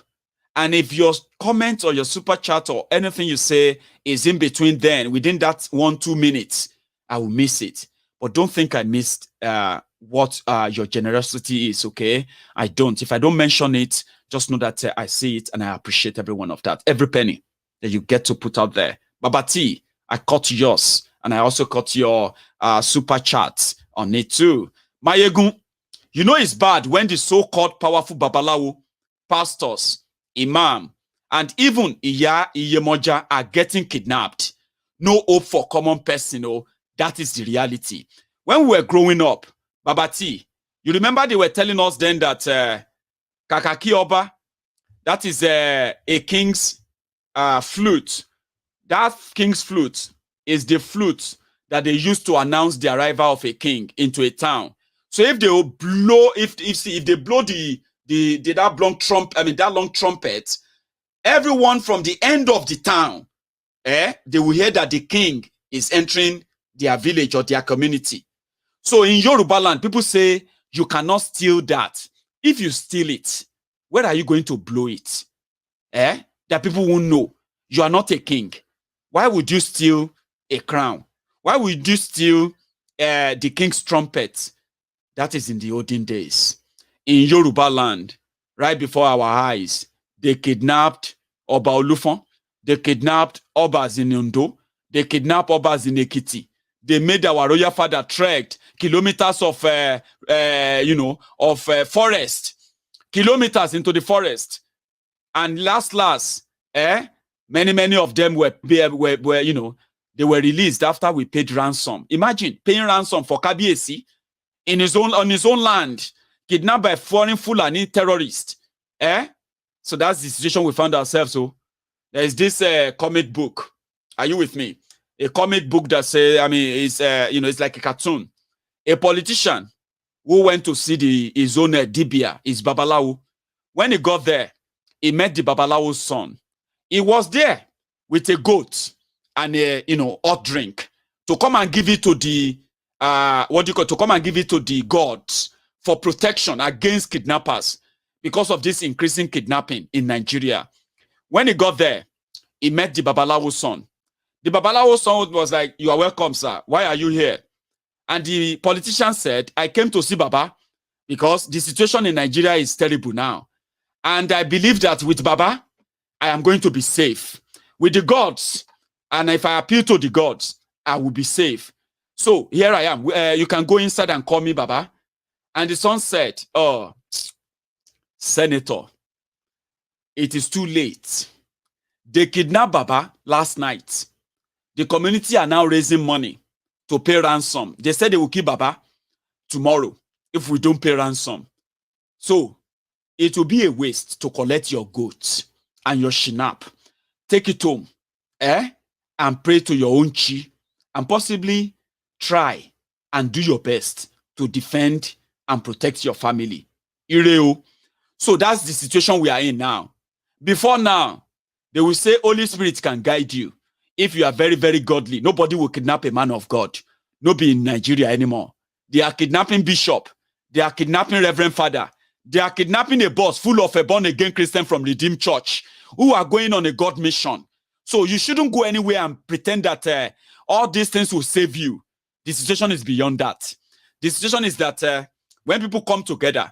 And if your comment or your super chat or anything you say is in between then, within that 1-2 minutes, I will miss it. But don't think I missed what your generosity is, okay? I don't. If I don't mention it, just know that I see it and I appreciate every one of that. Every penny that you get to put out there. Baba T, I caught yours and I also caught your super chat on it too. Maiyegun, You know it's bad when the so-called powerful babalawo, pastors, imam, and even Iya Iyemoja are getting kidnapped. No hope for common person. Oh, that is the reality. When we were growing up, Babati, you remember they were telling us then that Kakaki Oba, that is a king's flute. That king's flute is the flute that they use to announce the arrival of a king into a town. So if they will blow, if they blow that long trumpet, everyone from the end of the town, they will hear that the king is entering their village or their community. So in Yoruba land, people say you cannot steal that. If you steal it, where are you going to blow it? That people won't know. You are not a king. Why would you steal a crown? Why would you steal the king's trumpet? That is in the olden days. In Yoruba land, right before our eyes, they kidnapped Oba Olufon. They kidnapped Obas in Ondo. They kidnapped Obas in Ekiti. They made our royal father trek kilometers of, forest, kilometers into the forest, and last, many of them were they were released after we paid ransom. Imagine paying ransom for Kabiesi on his own land, kidnapped by foreign Fulani terrorists. So that's the situation we found ourselves. So there is this comic book. Are you with me? A comic book that says, it's like a cartoon. A politician who went to see his own Dibia, his Babalawo. When he got there, he met the Babalawo's son. He was there with a goat and a hot drink to come and give it to the to come and give it to the gods for protection against kidnappers because of this increasing kidnapping in Nigeria. When he got there, he met the Babalawo's son. The Babalawo's son was like, "You are welcome, sir. Why are you here?" And the politician said, "I came to see Baba because the situation in Nigeria is terrible now. And I believe that with Baba, I am going to be safe. With the gods, and if I appeal to the gods, I will be safe. So here I am. You can go inside and call me Baba." And the son said, "Oh, Senator, it is too late. They kidnapped Baba last night. The community are now raising money to pay ransom. They said they will kill Baba tomorrow if we don't pay ransom. So it will be a waste to collect your goats and your shinap. Take it home, and pray to your own chi, and possibly try and do your best to defend and protect your family." Ireo. So that's the situation we are in now. Before now, they will say Holy Spirit can guide you. If you are very, very godly, nobody will kidnap a man of God. No be in Nigeria anymore. They are kidnapping bishop. They are kidnapping reverend father. They are kidnapping a boss full of a born-again Christian from Redeemed Church who are going on a God mission. So you shouldn't go anywhere and pretend that all these things will save you. The situation is beyond that. The situation is that when people come together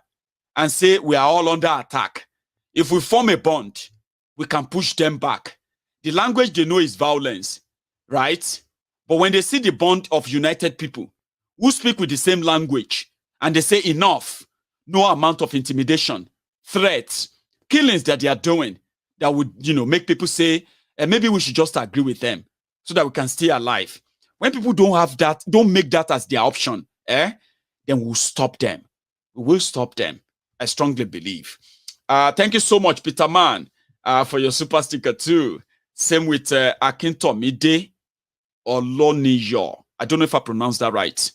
and say we are all under attack, if we form a bond, we can push them back. The language they know is violence, right? But when they see the bond of united people who speak with the same language and they say enough, no amount of intimidation, threats, killings that they are doing that would, make people say, maybe we should just agree with them so that we can stay alive. When people don't have that, don't make that as their option, then we'll stop them. We will stop them. I strongly believe. Thank you so much, Peter Man, for your super sticker too. Same with Akintomide Oloniyo. I don't know if I pronounced that right.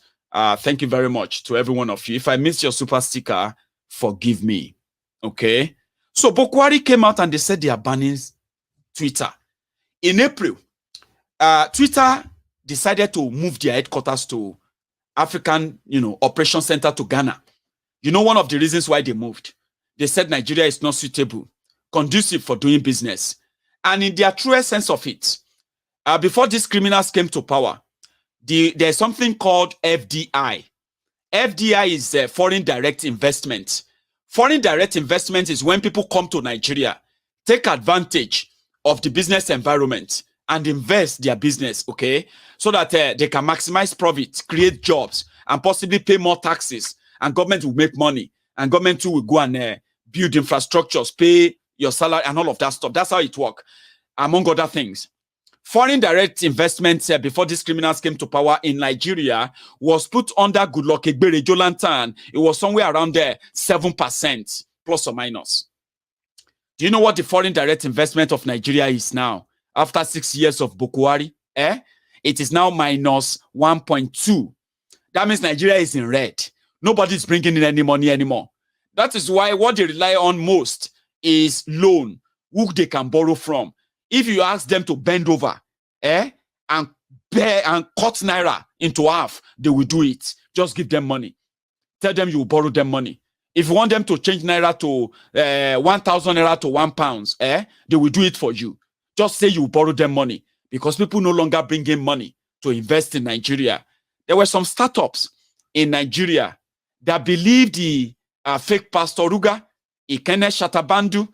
Thank you very much to every one of you. If I missed your super sticker, forgive me. Okay? So Bokwari came out and they said they are banning Twitter. In April, Twitter decided to move their headquarters to African, Operation Center to Ghana. One of the reasons why they moved. They said Nigeria is not suitable, conducive for doing business. And in their truest sense of it, before these criminals came to power, there's something called FDI. FDI is foreign direct investment. Foreign direct investment is when people come to Nigeria, take advantage of the business environment and invest their business, okay? So that they can maximize profits, create jobs, and possibly pay more taxes and government will make money, and government too will go and build infrastructures, pay your salary, and all of that stuff. That's how it works, among other things. Foreign direct investments before these criminals came to power in Nigeria was put under Goodluck Egbere Jonathan. It was somewhere around there, 7%, plus or minus. Do you know what the foreign direct investment of Nigeria is now? After 6 years of Bukwari, it is now minus 1.2. That means Nigeria is in red. Nobody's bringing in any money anymore. That is why what they rely on most is loan, who they can borrow from. If you ask them to bend over, and cut naira into half, they will do it. Just give them money. Tell them you will borrow them money. If you want them to change naira to 1,000 naira to £1, they will do it for you. Just say you will borrow them money, because people no longer bring in money to invest in Nigeria. There were some startups in Nigeria that believed the fake Pastor Ruga, Ikene Shatabandu,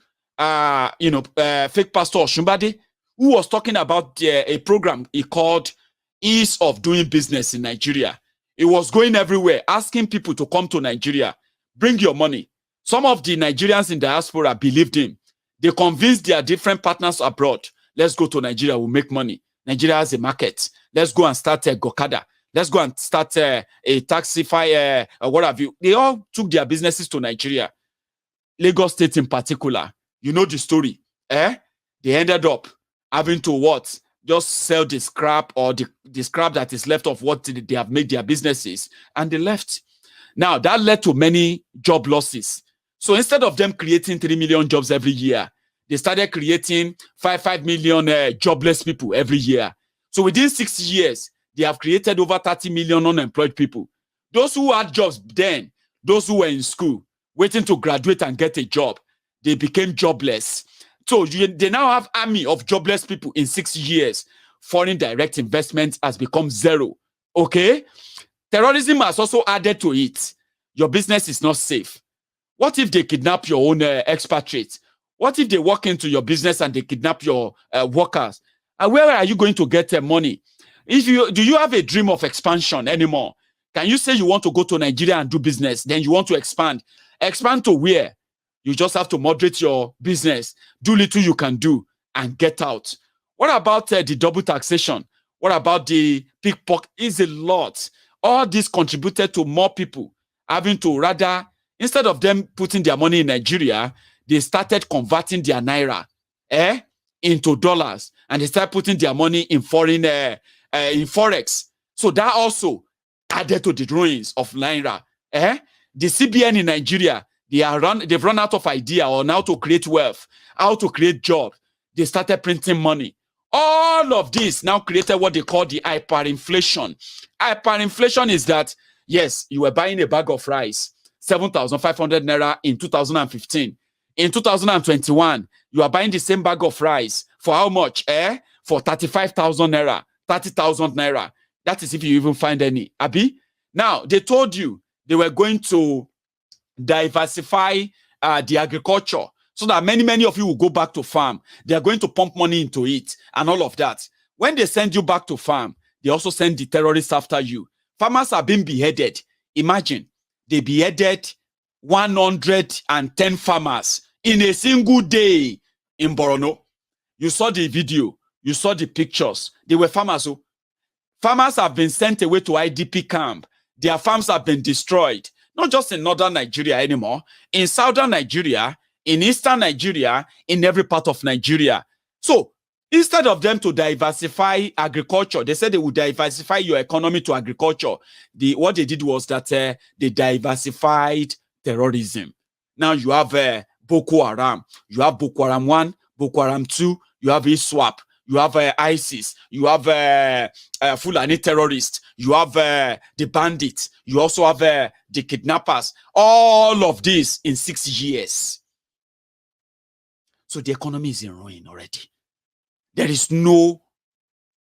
fake Pastor Oshumbade, who was talking about a program he called Ease of Doing Business in Nigeria. He was going everywhere, asking people to come to Nigeria, bring your money. Some of the Nigerians in diaspora believed him. They convinced their different partners abroad, let's go to Nigeria, we'll make money. Nigeria has a market. Let's go and start a Gokada. Let's go and start a Taxify, what have you. They all took their businesses to Nigeria. Lagos State in particular. You know the story. They ended up having to what? Just sell the scrap, or the scrap that is left of what they have made their businesses, and they left. Now, that led to many job losses. So instead of them creating 3 million jobs every year, they started creating 5 million jobless people every year. So within 6 years, they have created over 30 million unemployed people. Those who had jobs then, those who were in school, waiting to graduate and get a job, they became jobless. So they now have army of jobless people in 6 years. Foreign direct investment has become zero. Okay? Terrorism has also added to it. Your business is not safe. What if they kidnap your own expatriates? What if they walk into your business and they kidnap your workers? And where are you going to get money? Do you have a dream of expansion anymore? Can you say you want to go to Nigeria and do business? Then you want to expand. Expand to where? You just have to moderate your business, do little you can do, and get out. What about the double taxation? What about the pickpocket? It's a lot. All this contributed to more people having to rather, instead of them putting their money in Nigeria, they started converting their naira into dollars, and they started putting their money in foreign in forex. So that also added to the ruins of naira. The CBN in Nigeria, they've run out of idea on how to create wealth, how to create jobs. They started printing money. All of this now created what they call the hyperinflation. Hyperinflation is that, yes, you were buying a bag of rice, 7,500 naira in 2015. In 2021, you are buying the same bag of rice for how much? For 35,000 naira, 30,000 naira. That is if you even find any. Abi? Now, they told you they were going to diversify the agriculture so that many of you will go back to farm. They are going to pump money into it and all of that. When they send you back to farm, they also send the terrorists after you. Farmers are being beheaded. Imagine, they beheaded 110 farmers in a single day in Borno. You saw the video. You saw the pictures. They were farmers. Oh. Farmers have been sent away to IDP camp. Their farms have been destroyed. Not just in northern Nigeria anymore. In southern Nigeria, in eastern Nigeria, in every part of Nigeria. So, instead of them to diversify agriculture, they said they would diversify your economy to agriculture. What they did was that they diversified terrorism. Now you have Boko Haram. You have Boko Haram 1, Boko Haram 2. You have ISWAP. You have ISIS. You have Fulani terrorists. You have the bandits. You also have the kidnappers. All of this in 6 years. So the economy is in ruin already. There is no,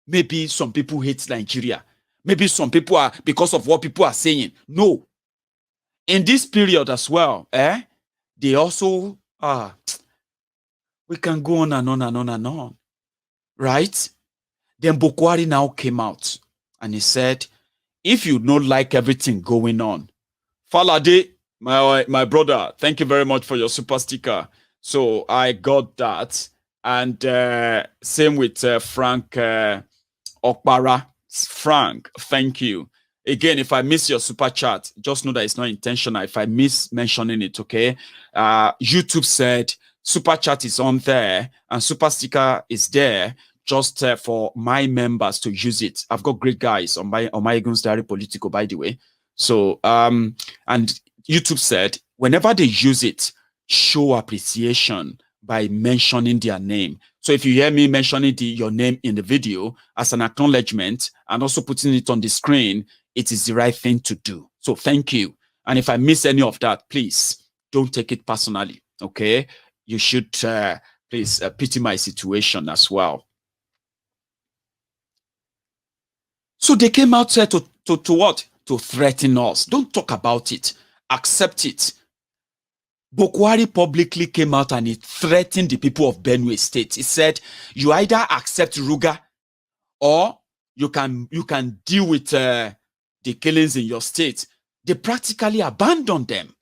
maybe some people hate Nigeria. Maybe some people are, because of what people are saying. No. In this period as well, they also, we can go on and on and on and on. Right? Then Bukwari now came out and he said, if you don't like everything going on, Falade, my brother, thank you very much for your super sticker. So I got that. And same with Frank Okpara. Frank, thank you. Again, if I miss your super chat, just know that it's not intentional. If I miss mentioning it, okay? YouTube said super chat is on there and super sticker is there just for my members to use it. I've got great guys on Maiyegun's Diary Politico, by the way. So, and YouTube said whenever they use it, show appreciation by mentioning their name. So if you hear me mentioning your name in the video as an acknowledgement and also putting it on the screen, it is the right thing to do. So thank you. And if I miss any of that, please don't take it personally, okay? You should please pity my situation as well. So they came out to what? To threaten us. Don't talk about it. Accept it. Bokwari publicly came out and he threatened the people of Benue State. He said, you either accept Ruga or you can deal with the killings in your state. They practically abandoned them.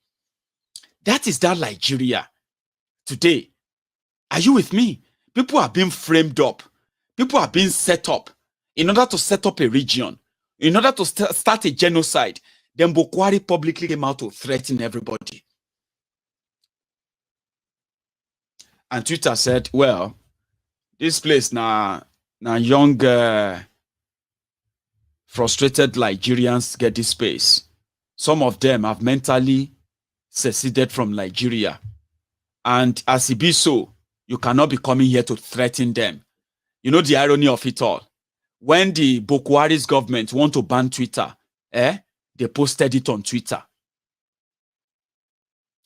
That is that Nigeria today. Are you with me? People are being framed up. People are being set up in order to set up a region, in order to start a genocide. Then Bokwari publicly came out to threaten everybody. And Twitter said, well, this place now young frustrated Nigerians get this space. Some of them have mentally seceded from Nigeria. And as it be so, you cannot be coming here to threaten them. You know the irony of it all? When the Bokwari's government want to ban Twitter, they posted it on Twitter.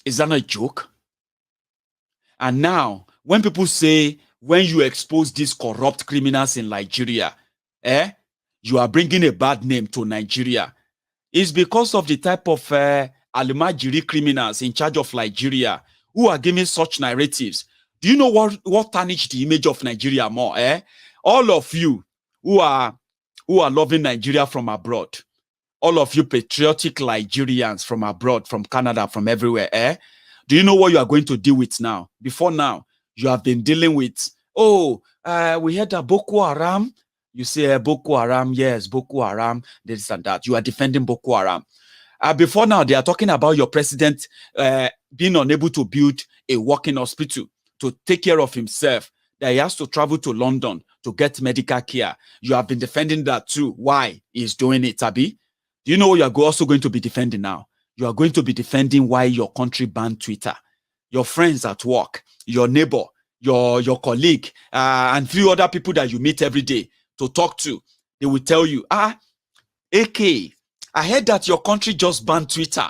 Is that not a joke? And now, when people say, when you expose these corrupt criminals in Nigeria, you are bringing a bad name to Nigeria, it's because of the type of Almajiri criminals in charge of Nigeria who are giving such narratives. Do you know what tarnished the image of Nigeria more? All of you who are loving Nigeria from abroad, all of you patriotic Nigerians from abroad, from Canada, from everywhere, do you know what you are going to deal with now? Before now, you have been dealing with, we had a Boko Haram. You say Boko Haram, yes, Boko Haram, this and that. You are defending Boko Haram. Before now, they are talking about your president being unable to build a working hospital to take care of himself, that he has to travel to London to get medical care. You have been defending that too. Why he's doing it, Abi? Do you know what you are also going to be defending now? You are going to be defending why your country banned Twitter. Your friends at work, your neighbor, your colleague, and 3 other people that you meet every day to talk to, they will tell you, AK, I heard that your country just banned Twitter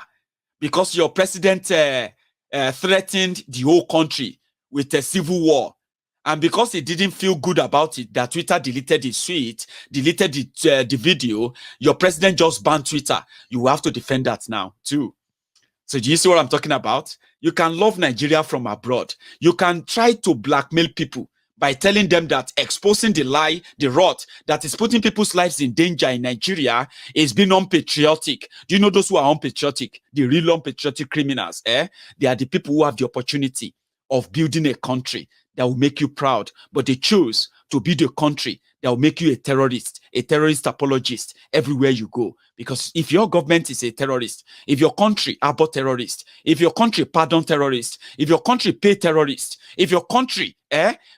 because your president threatened the whole country with a civil war. And because he didn't feel good about it, that Twitter deleted his tweet, deleted the video, your president just banned Twitter. You have to defend that now too. So do you see what I'm talking about? You can love Nigeria from abroad. You can try to blackmail people by telling them that exposing the lie, the rot that is putting people's lives in danger in Nigeria is being unpatriotic. Do you know those who are unpatriotic? The real unpatriotic criminals, They are the people who have the opportunity of building a country that will make you proud, but they choose to be the country that will make you a terrorist apologist everywhere you go. Because if your government is a terrorist, if your country harbor terrorists, if your country pardon terrorists, if your country pay terrorists, if your country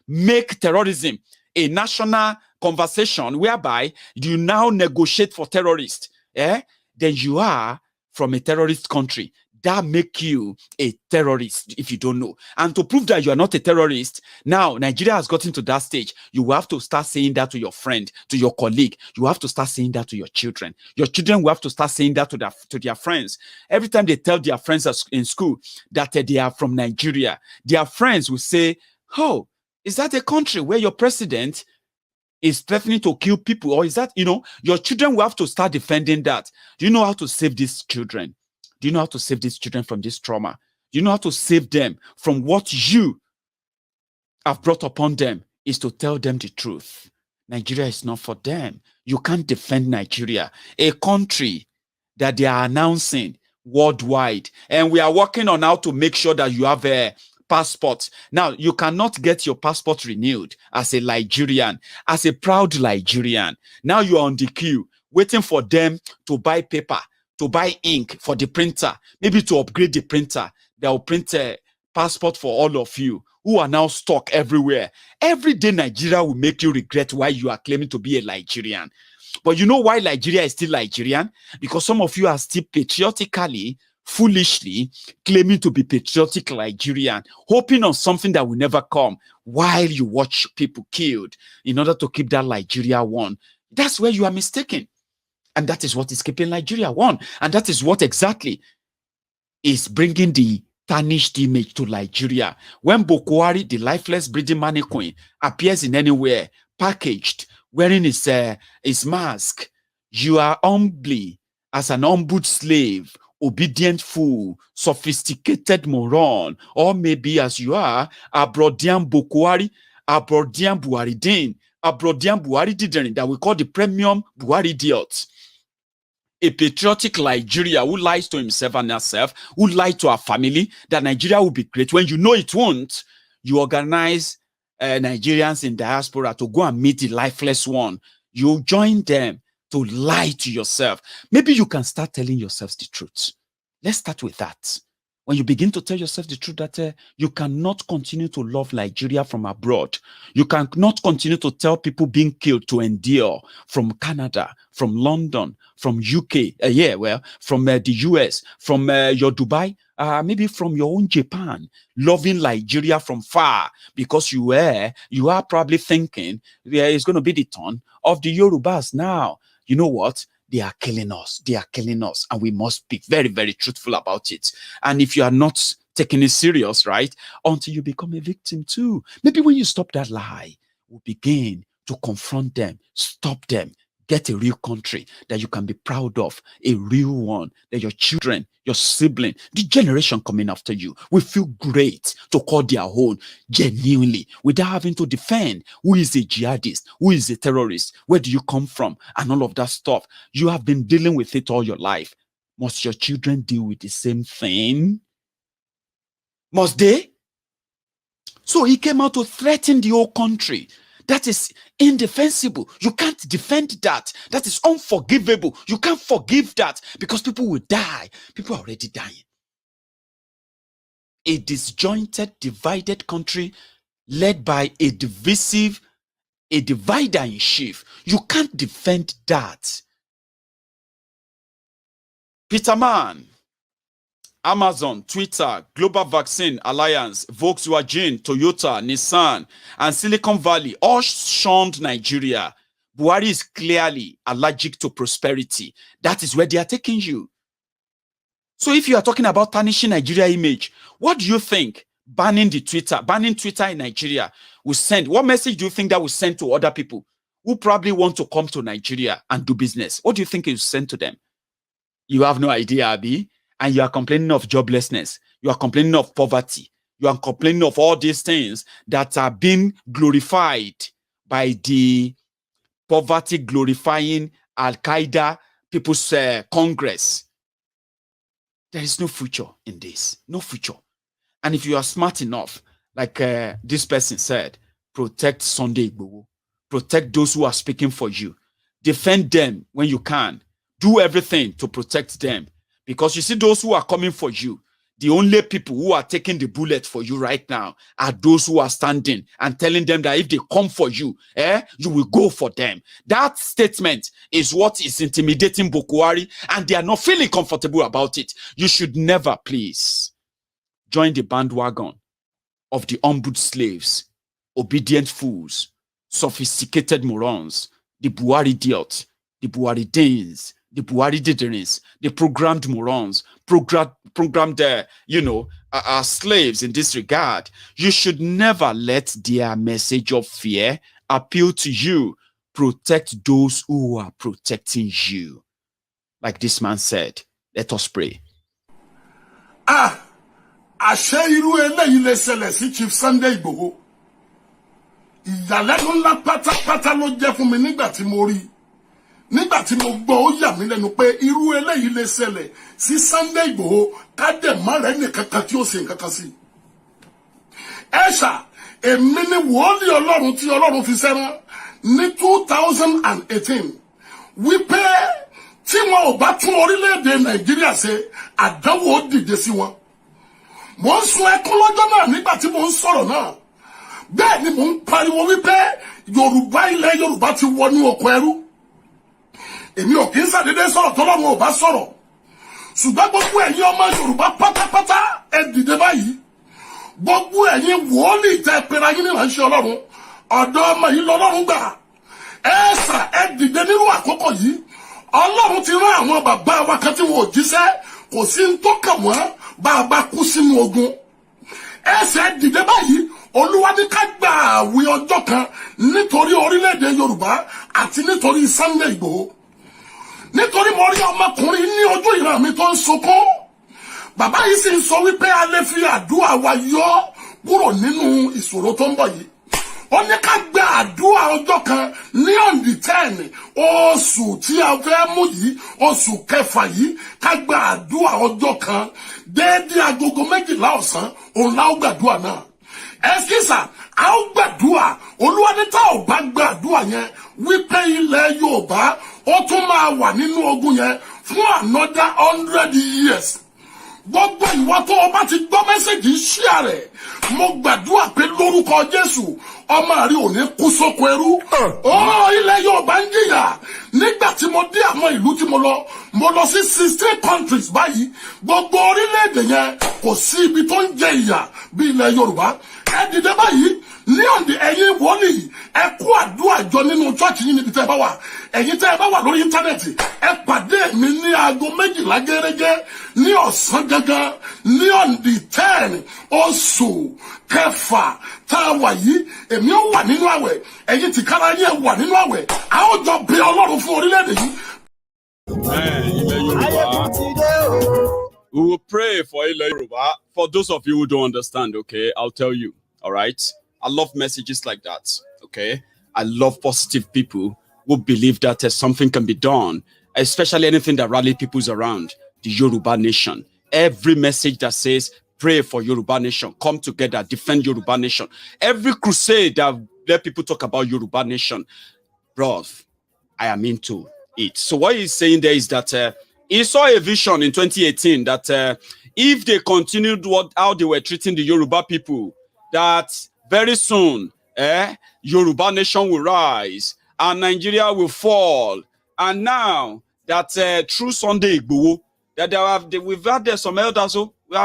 make terrorism a national conversation whereby you now negotiate for terrorists, then you are from a terrorist country. That make you a terrorist if you don't know. And to prove that you are not a terrorist, now Nigeria has gotten to that stage. You have to start saying that to your friend, to your colleague. You have to start saying that to your children. Your children will have to start saying that to their friends. Every time they tell their friends in school that they are from Nigeria, their friends will say, oh, is that a country where your president is threatening to kill people? Or is that, your children will have to start defending that. Do you know how to save these children? Do you know how to save these children from this trauma? Do you know how to save them from what you have brought upon them? Is to tell them the truth. Nigeria is not for them. You can't defend Nigeria, a country that they are announcing worldwide. And we are working on how to make sure that you have a passport. Now, you cannot get your passport renewed as a Nigerian, as a proud Nigerian. Now you are on the queue, waiting for them to buy paper, to buy ink for the printer, maybe to upgrade the printer. They'll print a passport for all of you who are now stuck everywhere. Every day, Nigeria will make you regret why you are claiming to be a Nigerian. But you know why Nigeria is still Nigerian? Because some of you are still patriotically, foolishly claiming to be patriotic Nigerian, hoping on something that will never come while you watch people killed in order to keep that Nigeria one. That's where you are mistaken. And that is what is keeping Nigeria one. And that is what exactly is bringing the tarnished image to Nigeria. When Bokwari, the lifeless breeding mannequin, appears in anywhere, packaged, wearing his mask, you are humbly, as an humbled slave, obedient fool, sophisticated moron, or maybe as you are, Abrodian Bokwari, Abrodian Buaridin, Abrodian Buaridin, that we call the premium Buaridiot. A patriotic Nigeria who lies to himself and herself, who lies to our family, that Nigeria will be great. When you know it won't, you organize Nigerians in diaspora to go and meet the lifeless one. You join them to lie to yourself. Maybe you can start telling yourselves the truth. Let's start with that. When you begin to tell yourself the truth that you cannot continue to love Nigeria from abroad, you cannot continue to tell people being killed to endure from Canada, from London, from UK, from the US, from your Dubai, maybe from your own Japan, loving Nigeria from far, because you are probably thinking it's going to be the turn of the Yorubas now. You know what? They are killing us. They are killing us. And we must be very, very truthful about it. And if you are not taking it serious, right, until you become a victim too. Maybe when you stop that lie, we'll begin to confront them, stop them, get a real country that you can be proud of, a real one, that your children, your sibling, the generation coming after you will feel great to call their own genuinely, without having to defend who is a jihadist, who is a terrorist, where do you come from, and all of that stuff. You have been dealing with it all your life. Must your children deal with the same thing? Must they? So he came out to threaten the whole country. That is indefensible. You can't defend that. That is unforgivable. You can't forgive that because people will die. People are already dying. A disjointed, divided country led by a divisive, a divider in chief. You can't defend that. Peter Mann, Amazon, Twitter, Global Vaccine Alliance, Volkswagen, Toyota, Nissan, and Silicon Valley all shunned Nigeria. Buhari is clearly allergic to prosperity. That is where they are taking you. So if you are talking about tarnishing Nigeria image, what do you think banning Twitter in Nigeria will send? What message do you think that will send to other people who probably want to come to Nigeria and do business? What do you think it will send to them? You have no idea, Abi. And you are complaining of joblessness. You are complaining of poverty. You are complaining of all these things that are being glorified by the poverty-glorifying Al-Qaeda People's Congress. There is no future in this. No future. And if you are smart enough, like this person said, protect Sunday Igboho. Protect those who are speaking for you. Defend them when you can. Do everything to protect them. Because you see, those who are coming for you, the only people who are taking the bullet for you right now are those who are standing and telling them that if they come for you, you will go for them. That statement is what is intimidating Bokwari, and they are not feeling comfortable about it. You should never, please, join the bandwagon of the humbled slaves, obedient fools, sophisticated morons, the Buhari idiots, the Buhari Danes, the Buhari Diderins, the programmed morons, programmed slaves in this regard. You should never let their message of fear appeal to you. Protect those who are protecting you. Like this man said, let us pray. Àṣẹ irú eléyìí lè ṣẹlẹ̀ sí Chief Sunday Igboho. Ìyàlẹ́nu ńlá pátápátá ló jẹ́ fún mi nígbà tí mo rí. nígbà tí mo gbọ́ ó yà mí lẹ́nu pé irú eléyìí lè ṣẹlẹ̀ sí Sunday Igboho ká dẹ̀ má rẹ̀ nìkankan tí ó ṣe nǹkan kan sí. ẹ ṣá èmi ni wòlíì Ọlọ́run tí Ọlọ́run fi sẹ́rán ní 2018 wípé tí wọn ò bá tún orílẹ̀-èdè Nàìjíríà ṣe àdánwò ó dìde sí wọn. mo ń sun ẹkún lọ́jọ́ náà nígbà tí mo ń sọ̀rọ̀ náà bẹ́ẹ̀ ni mo ń pariwo wípé Yorùbá ilẹ̀ Yorùbá ti wọnú oko ẹrú. èmi ò kì í ṣàdédé sọ̀rọ̀ tọ́lọ́run ò bá sọ̀rọ̀ ṣùgbọ́n gbogbo ẹ̀yin ọmọ Yorùbá pátápátá ẹ dìde báyìí. gbogbo ẹ̀yin wòlíì tẹ́ pera yín ní ìránṣẹ́ Ọlọ́run ọ̀dọ̀ ọmọ yìí lọ́lọ́run gbà. ẹ ṣá ẹ dìde nírú àkókò yìí. Ọlọ́run ti rán àwọn bàbá wa kan tí wọn ò jíṣẹ́ kò sí ń tó kàn wọ́n bá a bá kú sínú ogun. ẹ ṣá ẹ dìde báyìí. Olúwa ní ká gba àwẹ̀ ọjọ́ kan nítorí orílẹ̀-èdè Yorùbá àti nítorí Sunday Igboho. nítorí mo rí ọmọkùnrin ní ojú ìran mi tó ń sunkún. bàbá yìí sì ń sọ wípé a lè fi àdúrà wa yọ kúrò nínú ìṣòro tó ń bọ̀ yìí. ó ní ká gba àdúrà ọjọ́ kan ní on the 10 oṣù tí a fẹ́ mú yìí oṣù kẹfà yìí ká gba àdúrà ọjọ́ kan déédéé agogo 12 ọ̀sán òun la ó gbàdúrà náà. ẹsikísà a ó gbàdúrà Olúwa ní tá ò bá gbàdúrà yẹn wípé ilẹ̀ Yorùbá ó tún máa wà nínú ogun yẹn fún another 100 years. gbogbo ìwọ tó o bá ti gbọ́ mẹ́sẹ̀gì ṣíà rẹ̀ mo gbàdúrà pé lórúkọ Jésù ọmọ rí ò ní kú sóko ẹrú. ilẹ̀ Yorùbá ń jìyà. nígbà tí mo dé àwọn ìlú tí mo lọ sí 16 countries báyìí gbogbo orílẹ̀-èdè yẹn kò sí ibi tó ń jẹ ìyà bí ilẹ̀ Yorùbá. ẹ dìde báyìí ní ọ̀dẹ̀ ẹ̀yin wòlíì ẹ kó àdúrà jọ nínú chọ́ọ̀chì yín níbi tẹ́ ẹ bá wà. ẹ̀yin tẹ́ ẹ bá wà lórí íńtánẹ́ẹ̀tì ẹ pàdé mi ní aago 12 gẹ́gẹ́ ní ọ̀sán gangan ní ọ̀dẹ̀ 10 oṣù kẹfà tá a wà yìí. èmi ó wà nínú àwẹ̀ ẹ̀yin tìkára yẹn wà nínú àwẹ̀ a ó jọ bẹ Ọlọ́run fún orílẹ̀-èdè yìí. We will pray for Ile Yoruba. For those of you who don't understand, okay, I'll tell you. All right. I love messages like that. Okay. I love positive people who believe that something can be done, especially anything that rally people's around the Yoruba nation. Every message that says, pray for Yoruba nation, come together, defend Yoruba nation. Every crusade that let people talk about Yoruba nation, bro, I am into it. So what he's saying there is that he saw a vision in 2018 that if they continued how they were treating the Yoruba people, that very soon Yoruba nation will rise and Nigeria will fall. And now that through Sunday Igboho, that we've had some elders, we've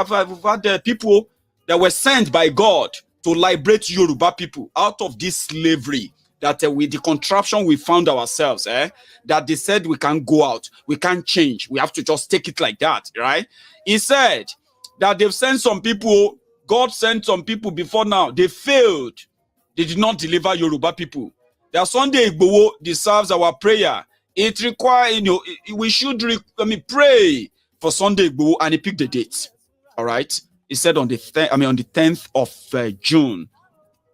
had people that were sent by God to liberate Yoruba people out of this slavery that with the contraption we found ourselves, that they said we can't go out, we can't change, we have to just take it like that, right? He said that they've sent some people, God sent some people before now, they failed. They did not deliver Yoruba people. That Sunday Igboho deserves our prayer. It requires, we should pray for Sunday Igboho, and he picked the date. All right. He said on the 10th of June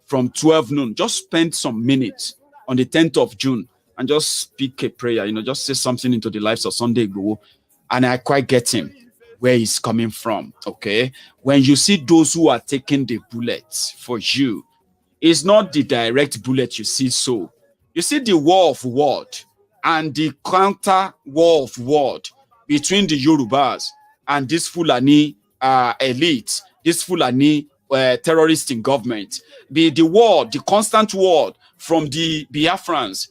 from 12 noon. Just spend some minutes on the 10th of June and just speak a prayer. Just say something into the lives of Sunday Igboho, and I quite get him where he's coming from. Okay. When you see those who are taking the bullets for you, it's not the direct bullet you see. So you see the war of word and the counter war of word between the Yorubas and this Fulani elite, this Fulani terrorist in government. The word, the constant word from the Biafrans,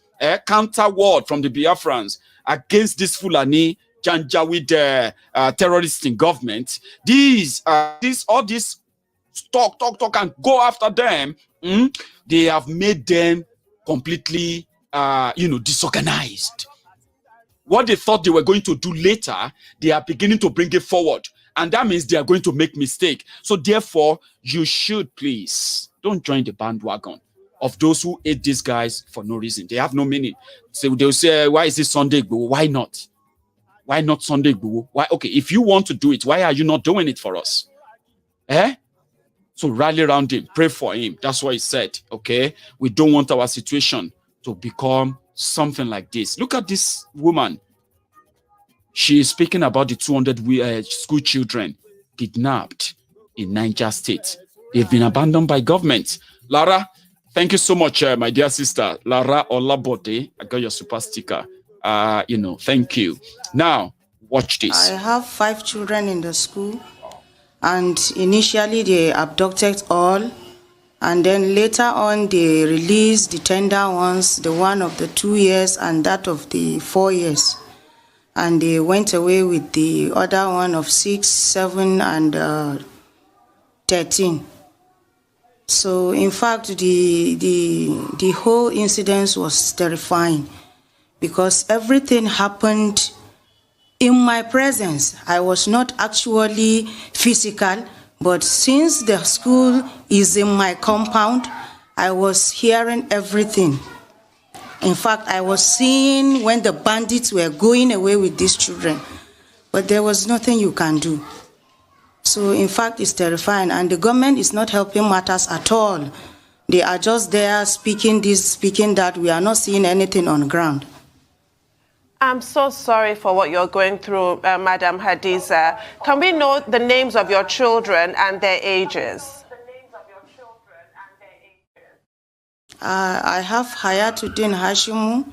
counter word from the Biafrans against this Fulani Janjaweed terrorist in government. All this talk and go after them. They have made them completely, disorganized. What they thought they were going to do later, they are beginning to bring it forward. And that means they are going to make mistake. So therefore, you should please don't join the bandwagon of those who hate these guys for no reason. They have no meaning. So they'll say, why is this Sunday Igboho? Why not? Why not Sunday Igboho? Why? Okay, if you want to do it, why are you not doing it for us? So rally around him, pray for him. That's what he said. Okay, we don't want our situation to become something like this. Look at this woman. She is speaking about the 200 school children kidnapped in Niger State. They've been abandoned by government. Lara, thank you so much, my dear sister. Lara Olabode, I got your super sticker. Thank you. Now, watch this. I have 5 children in the school, and initially they abducted all, and then later on they released the tender ones, the one of the 2 years and that of the 4 years. And they went away with the other one of 6, 7, and 13. So in fact, the whole incident was terrifying because everything happened in my presence. I was not actually physical, but since the school is in my compound, I was hearing everything. In fact, I was seeing when the bandits were going away with these children, but there was nothing you can do. So in fact, it's terrifying, and the government is not helping matters at all. They are just there speaking this, speaking that. We are not seeing anything on the ground. I'm so sorry for what you're going through, Madam Hadiza. Can we know the names of your children and their ages? I have Hayatuddin Hashimu,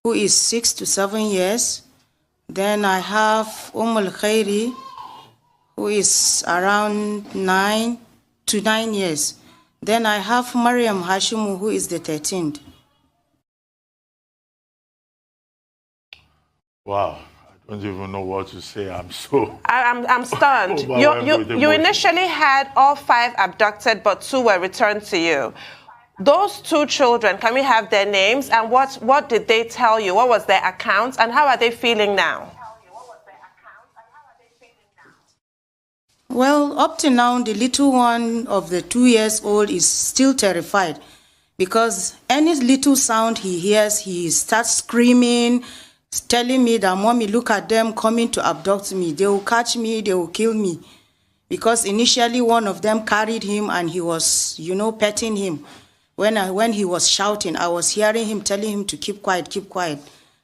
who is 6 to 7 years. Then I have Khairi, who is around 9 to 9 years. Then I have Mariam Hashimu, who is the 13th. Wow, I don't even know what to say. I'm stunned. You initially had all 5 abducted, but 2 were returned to you. Those 2 children, can we have their names, and what did they tell you? What was their account, and how are they feeling now? Well, up to now, the little one of the 2 years old is still terrified because any little sound he hears, he starts screaming, telling me that, "Mommy, look at them coming to abduct me. They will catch me, they will kill me." Because initially one of them carried him and he was, petting him. When he was shouting, I was hearing him telling him to keep quiet, keep quiet.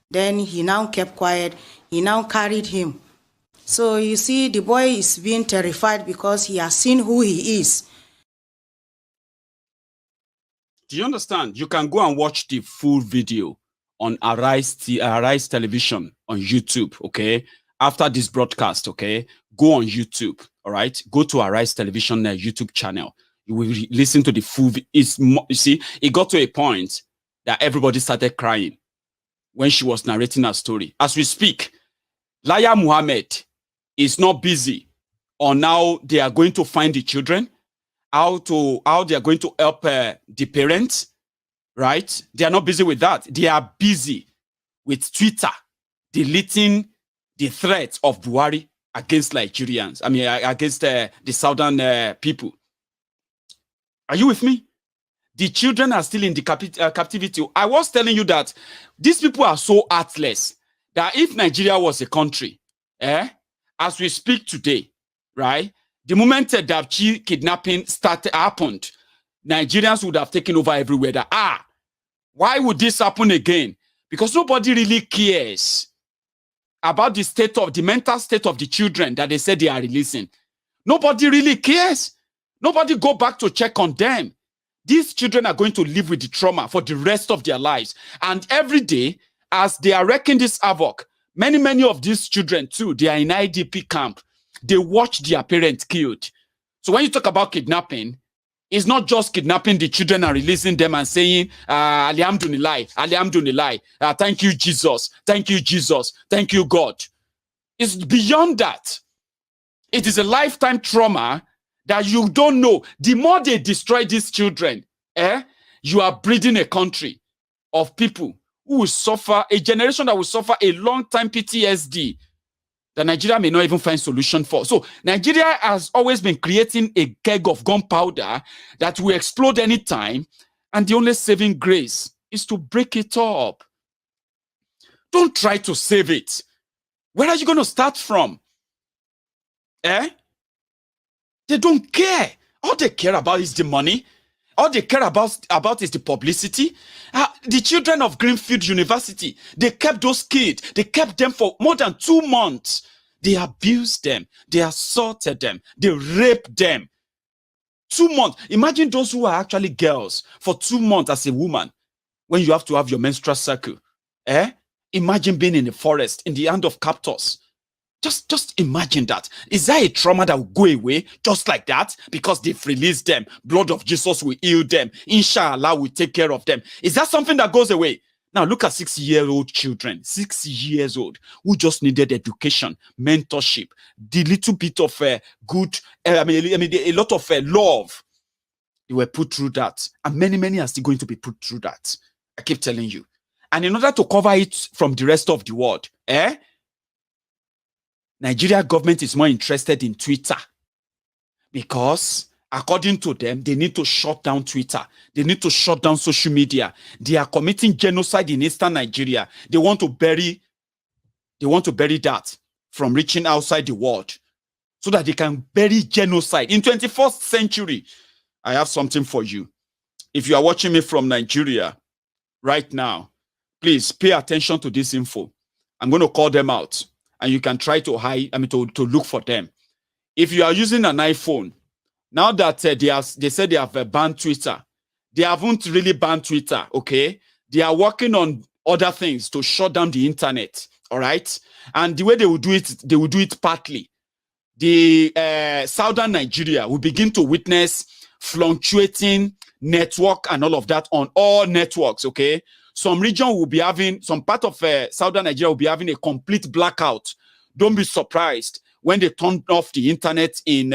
Then he now kept quiet. He now carried him. So you see, the boy is being terrified because he has seen who he is. Do you understand? You can go and watch the full video on Arise Television on YouTube, okay? After this broadcast, okay? Go on YouTube, all right? Go to Arise Television YouTube channel. You will listen to the full. You see, it got to a point that everybody started crying when she was narrating her story. As we speak, Laya Muhammad is not busy on how they are going to find the children, how they are going to help the parents, right? They are not busy with that. They are busy with Twitter deleting the threats of Buhari against Nigerians. I mean, against the southern people. Are you with me? The children are still in the captivity. I was telling you that these people are so heartless that if Nigeria was a country, as we speak today, right, the moment that kidnapping happened, Nigerians would have taken over everywhere. Why would this happen again? Because nobody really cares about the mental state of the children that they said they are releasing. Nobody really cares. Nobody go back to check on them. These children are going to live with the trauma for the rest of their lives. And every day, as they are wreaking this havoc, many of these children too, they are in IDP camp. They watch their parents killed. So when you talk about kidnapping, it's not just kidnapping the children and releasing them and saying, Alhamdulillah, Alhamdulillah, thank you, Jesus, thank you, Jesus, thank you, God. It's beyond that. It is a lifetime trauma that you don't know. The more they destroy these children, you are breeding a country of people who will suffer, a generation that will suffer a long time PTSD that Nigeria may not even find solution for. So Nigeria has always been creating a keg of gunpowder that will explode anytime, and the only saving grace is to break it up. Don't try to save it. Where are you going to start from? They don't care. All they care about is the money. All they care about is the publicity. The children of Greenfield University, they kept those kids. They kept them for more than 2 months. They abused them. They assaulted them. They raped them. 2 months. Imagine those who are actually girls for 2 months as a woman when you have to have your menstrual cycle. Imagine being in the forest in the hand of captors. Just imagine that. Is that a trauma that will go away just like that? Because they've released them. Blood of Jesus will heal them. Inshallah will take care of them. Is that something that goes away? Now look at 6-year-old children, 6 years old, who just needed education, mentorship, the little bit of good, a lot of love. They were put through that. And many are still going to be put through that. I keep telling you. And in order to cover it from the rest of the world, Nigeria government is more interested in Twitter because, according to them, they need to shut down Twitter. They need to shut down social media. They are committing genocide in Eastern Nigeria. They want to bury that from reaching outside the world so that they can bury genocide. In 21st century, I have something for you. If you are watching me from Nigeria right now, please pay attention to this info. I'm going to call them out. And you can try to to look for them. If you are using an iPhone, now that they said they have banned Twitter, they haven't really banned Twitter, okay? They are working on other things to shut down the internet, all right? And the way they will do it partly. The southern Nigeria will begin to witness fluctuating network and all of that on all networks, okay? Some region will be having, some part of southern Nigeria will be having a complete blackout. Don't be surprised when they turn off the internet in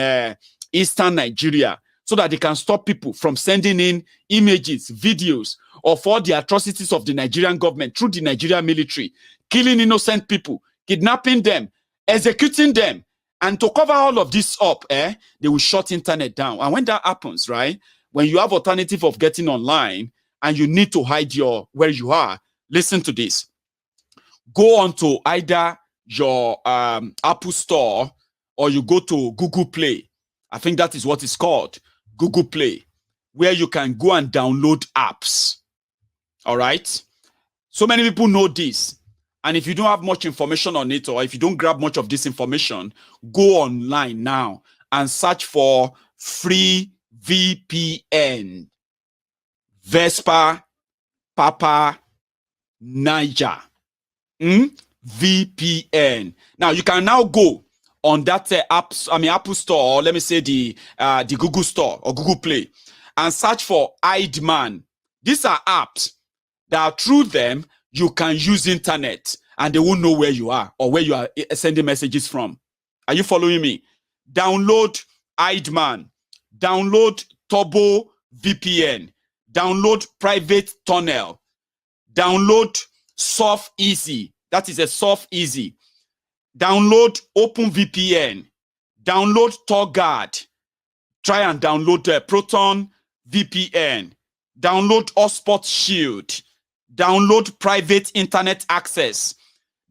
eastern Nigeria so that they can stop people from sending in images, videos of all the atrocities of the Nigerian government through the Nigerian military, killing innocent people, kidnapping them, executing them. And to cover all of this up, they will shut internet down. And when that happens, right, when you have alternative of getting online, and you need to hide where you are, listen to this. Go on to either your Apple Store or you go to Google Play. I think that is what it's called, Google Play, where you can go and download apps. All right? So many people know this. And if you don't have much information on it, or if you don't grab much of this information, go online now and search for free VPN. Vespa, Papa, Niger, VPN. Now you can now go on that Apple Store, or let me say the Google Store or Google Play, and search for Hidman. These are apps that through them you can use internet, and they won't know where you are or where you are sending messages from. Are you following me? Download Hidman. Download Turbo VPN. Download Private Tunnel. Download Soft Easy. That is a Soft Easy. Download OpenVPN. Download TorGuard. Try and download Proton VPN. Download Hotspot Shield. Download Private Internet Access.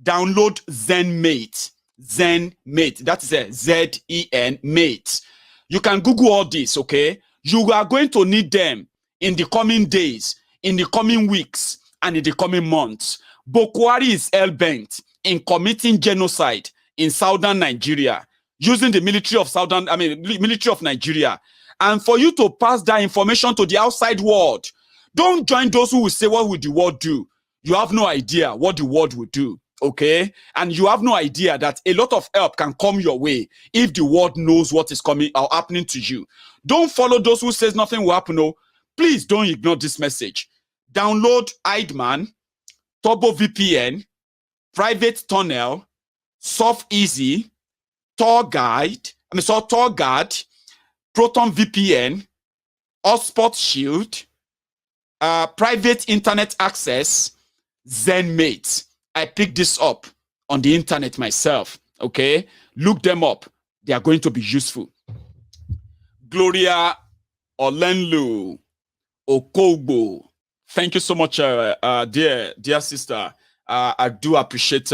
Download ZenMate. ZenMate. That is a Z-E-N Mate. You can Google all this, okay? You are going to need them in the coming days, in the coming weeks, and in the coming months. Boko Haram is hell-bent in committing genocide in southern Nigeria, using the military of Nigeria. And for you to pass that information to the outside world, don't join those who will say, what would the world do? You have no idea what the world will do, okay? And you have no idea that a lot of help can come your way if the world knows what is coming or happening to you. Don't follow those who says nothing will happen, no. Please don't ignore this message. Download Hidman, Turbo VPN, Private Tunnel, Soft Easy, TorGuard, Proton VPN, Hotspot Shield, Private Internet Access, ZenMate. I picked this up on the internet myself, okay? Look them up. They are going to be useful. Gloria Olenlu Okogbo. Thank you so much, dear sister. I do appreciate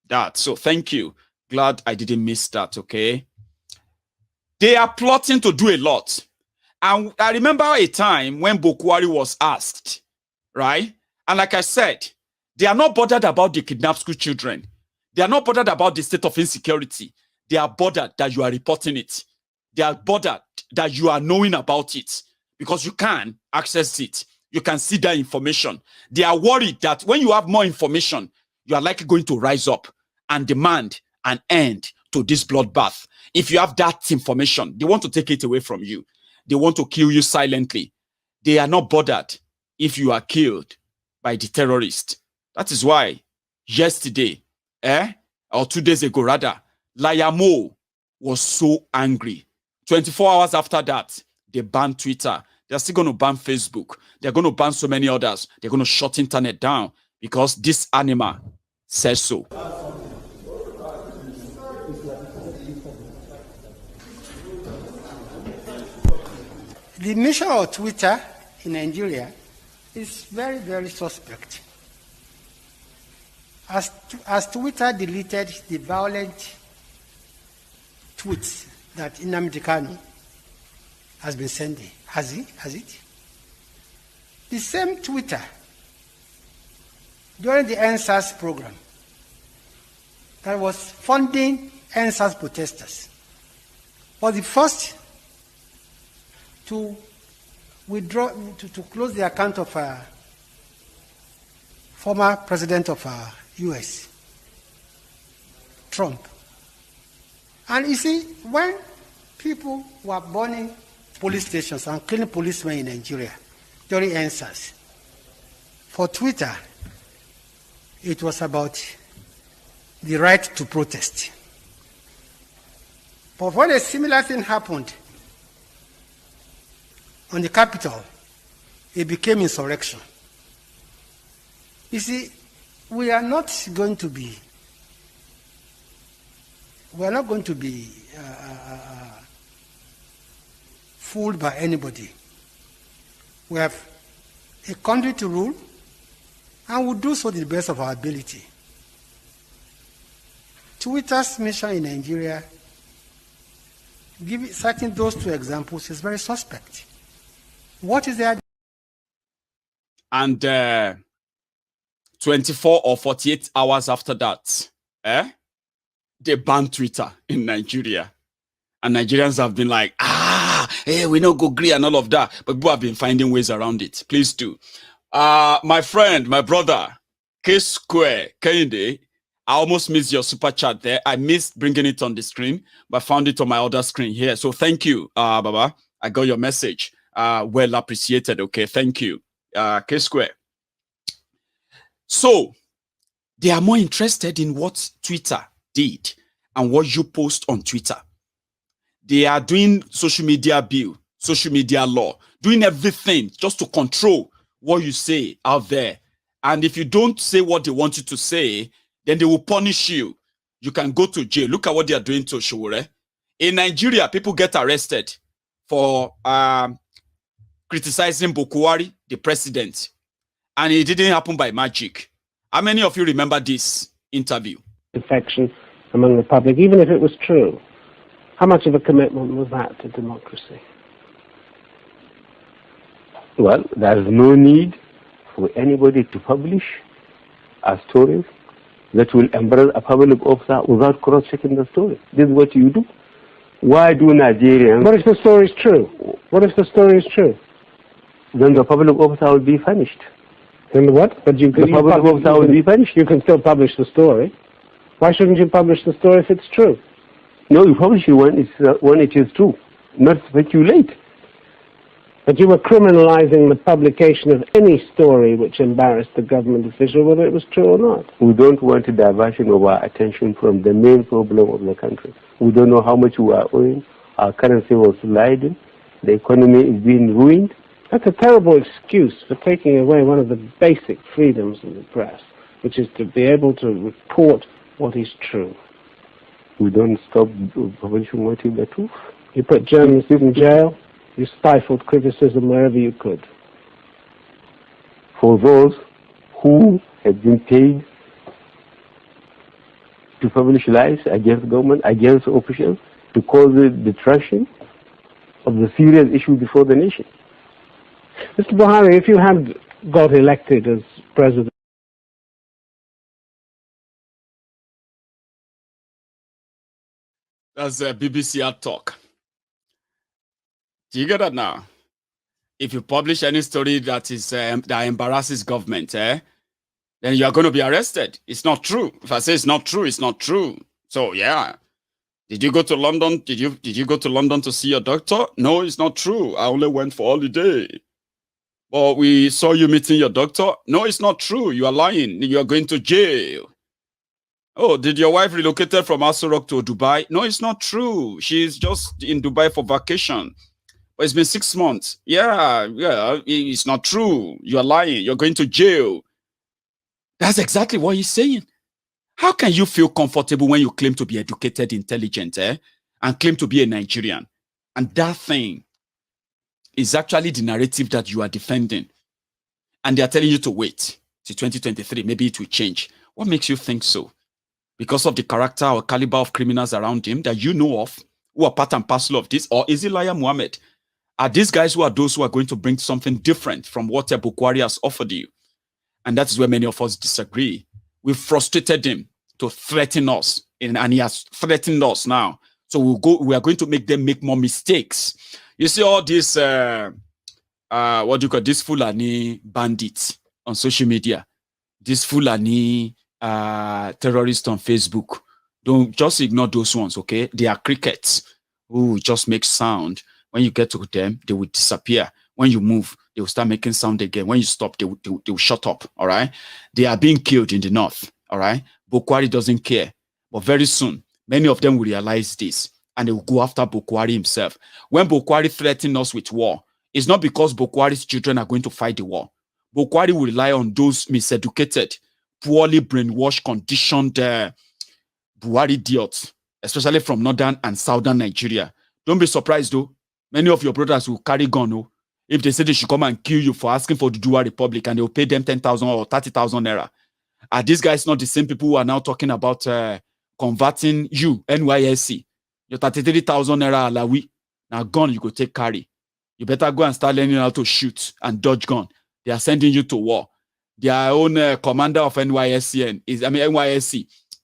that. So thank you. Glad I didn't miss that, okay? They are plotting to do a lot. And I remember a time when Bokwari was asked, right? And like I said, they are not bothered about the kidnapped school children. They are not bothered about the state of insecurity. They are bothered that you are reporting it. They are bothered that you are knowing about it because you can access it. You can see that information. They are worried that when you have more information, you are likely going to rise up and demand an end to this bloodbath. If you have that information, they want to take it away from you. They want to kill you silently. They are not bothered if you are killed by the terrorist. That is why yesterday, or 2 days ago rather, Layamo was so angry. 24 hours after that, they banned Twitter. They're still going to ban Facebook. They're going to ban so many others. They're going to shut internet down because this animal says so. The mission of Twitter in Nigeria is very, very suspect. As Twitter deleted the violent tweets that Nnamdi Kanu has been sending, has it? The same Twitter, during the NSAS program, that was funding NSAS protesters, was the first to withdraw, to close the account of former president of US, Trump. And you see, when people were burning police stations and killing policemen in Nigeria during NSAS, for Twitter, it was about the right to protest. But when a similar thing happened on the Capitol, it became insurrection. You see, we are not going to be fooled by anybody. We have a country to rule, and we'll do so to the best of our ability. Twitter's mission in Nigeria, citing those two examples, is very suspect. What is their... And 24 or 48 hours after that, they banned Twitter in Nigeria. And Nigerians have been like, we don't go agree and all of that. But people have been finding ways around it. Please do. My friend, my brother, K-Square, Kehinde, I almost missed your super chat there. I missed bringing it on the screen, but found it on my other screen here. So thank you, Baba. I got your message. Well appreciated. Okay, thank you, K-Square. So they are more interested in what Twitter did and what you post on Twitter. They are doing social media bill, social media law, doing everything just to control what you say out there. And if you don't say what they want you to say, then they will punish you. You can go to jail. Look at what they are doing to Showore. In Nigeria, people get arrested for criticizing Bokwari, the president. And it didn't happen by magic. How many of you remember this interview? Defection among the public, even if it was true. How much of a commitment was that to democracy? Well, there is no need for anybody to publish a story that will embarrass a public officer without cross-checking the story. This is what you do. Why do Nigerians... What if the story is true? What if the story is true? Then the public officer will be punished. Then what? But the public officer will be punished. You can still publish the story. Why shouldn't you publish the story if it's true? No, you publish it when it is true, not speculate. But you were criminalizing the publication of any story which embarrassed the government official, whether it was true or not. We don't want a diversion of our attention from the main problem of the country. We don't know how much we are owing. Our currency was sliding. The economy is being ruined. That's a terrible excuse for taking away one of the basic freedoms of the press, which is to be able to report what is true. We don't stop publishing what is the truth. You put journalists in jail. You stifled criticism wherever you could. For those who have been paid to publish lies against government, against officials, to cause distraction, of the serious issue before the nation. Mr. Buhari, if you had got elected as president, That's a BBC ad talk. Do you get that now? If you publish any story that is that embarrasses government, then you are going to be arrested. It's not true. If I say it's not true, it's not true. So yeah. Did you go to London? Did you go to London to see your doctor? No, it's not true. I only went for holiday. But we saw you meeting your doctor. No, it's not true. You are lying. You are going to jail. Oh, did your wife relocated from Aso Rock to Dubai? No, it's not true. She's just in Dubai for vacation. But it's been 6 months. Yeah, it's not true. You are lying. You're going to jail. That's exactly what he's saying. How can you feel comfortable when you claim to be educated, intelligent, and claim to be a Nigerian? And that thing is actually the narrative that you are defending. And they are telling you to wait till 2023. Maybe it will change. What makes you think so? Because of the character or caliber of criminals around him that you know of, who are part and parcel of this? Or is it Liar Muhammad? Are these guys who are those who are going to bring something different from what Bukwari has offered you? And that's where many of us disagree. We frustrated him to threaten us, and he has threatened us now. So we are going to make them make more mistakes. You see all these, what do you call this Fulani bandits on social media, this Fulani terrorists on Facebook. Don't just ignore those ones, okay? They are crickets who just make sound. When you get to them, they will disappear. When you move, they will start making sound again. When you stop, they will shut up, all right? They are being killed in the north, all right? Bukwari doesn't care. But very soon, many of them will realize this, and they will go after Bukwari himself. When Bukwari threatens us with war, it's not because Bukwari's children are going to fight the war. Bukwari will rely on those miseducated, poorly brainwashed, conditioned Buhari idiots, especially from northern and southern Nigeria. Don't be surprised, though. Many of your brothers will carry gun, oh, if they say they should come and kill you for asking for the Dua Republic, and they'll pay them 10,000 or 30,000 naira. Are these guys not the same people who are now talking about converting you, NYSC? Your 33,000 naira alawi. Now gun you go take carry. You better go and start learning how to shoot and dodge gun. They are sending you to war. Their own commander of NYSC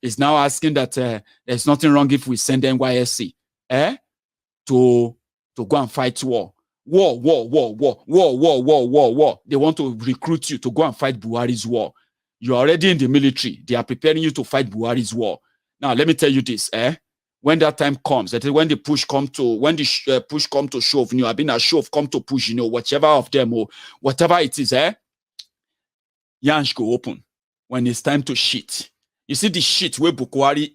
is now asking that there's nothing wrong if we send NYSC to go and fight war. War. They want to recruit you to go and fight Buhari's war. You're already in the military. They are preparing you to fight Buhari's war. Now, let me tell you this, when that time comes, that is when the push come to shove, I've been a shove come to push, whichever of them or whatever it is, Yansh go open when it's time to shit. You see the shit where Bukwari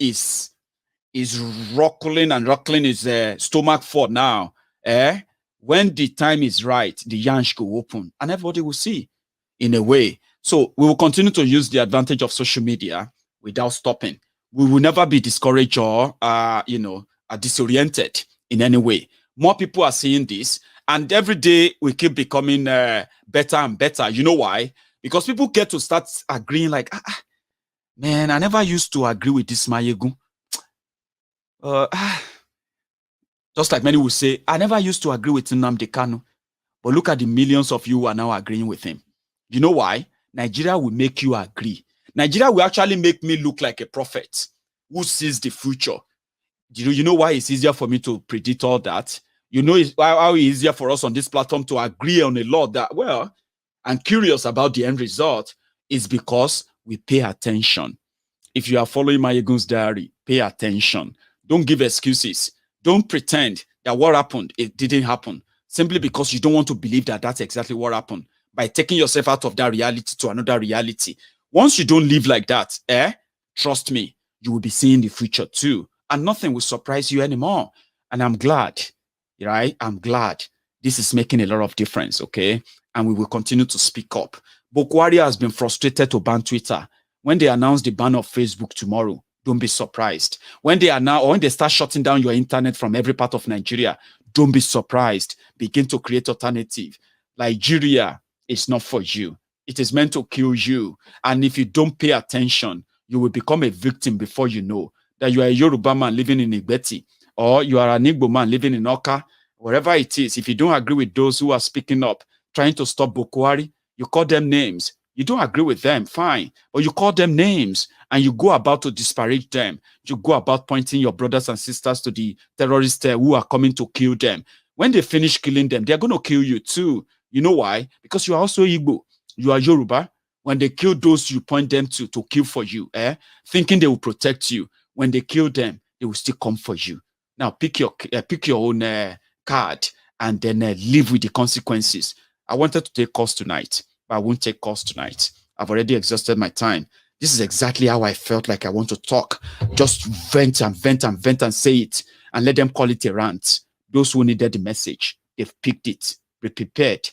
is rockling his stomach for now, when the time is right, the Yansh go open and everybody will see in a way. So we will continue to use the advantage of social media without stopping. We will never be discouraged or, disoriented in any way. More people are seeing this, and every day we keep becoming better and better. You know why? Because people get to start agreeing like, man, I never used to agree with this Maiyegun. Just like many will say, I never used to agree with Nnamdi Kanu. But look at the millions of you who are now agreeing with him. You know why? Nigeria will make you agree. Nigeria will actually make me look like a prophet who sees the future. You know why it's easier for me to predict all that? You know how it's easier for us on this platform to agree on a law that, well, I'm curious about the end result, is because we pay attention. If you are following Maiyegun's diary, pay attention. Don't give excuses. Don't pretend that what happened, it didn't happen, simply because you don't want to believe that that's exactly what happened, by taking yourself out of that reality to another reality. Once you don't live like that, trust me, you will be seeing the future too. And nothing will surprise you anymore. And I'm glad, right? I'm glad this is making a lot of difference, okay? And we will continue to speak up. Bukwari has been frustrated to ban Twitter. When they announce the ban of Facebook tomorrow, don't be surprised. When they start shutting down your internet from every part of Nigeria, don't be surprised. Begin to create alternative. Nigeria is not for you. It is meant to kill you. And if you don't pay attention, you will become a victim before you know that you are a Yoruba man living in Igbeti, or you are an Igbo man living in Oka, wherever it is, if you don't agree with those who are speaking up, trying to stop Boko Haram, you call them names. You don't agree with them, fine. But you call them names and you go about to disparage them. You go about pointing your brothers and sisters to the terrorists who are coming to kill them. When they finish killing them, they're going to kill you too. You know why? Because you are also Igbo. You are Yoruba. When they kill those you point them to kill for you, thinking they will protect you. When they kill them, they will still come for you. Now, pick your own card and then live with the consequences. I wanted to take calls tonight, but I won't take calls tonight. I've already exhausted my time. This is exactly how I felt like I want to talk. Just vent and vent and vent and say it and let them call it a rant. Those who needed the message, they've picked it. Be prepared.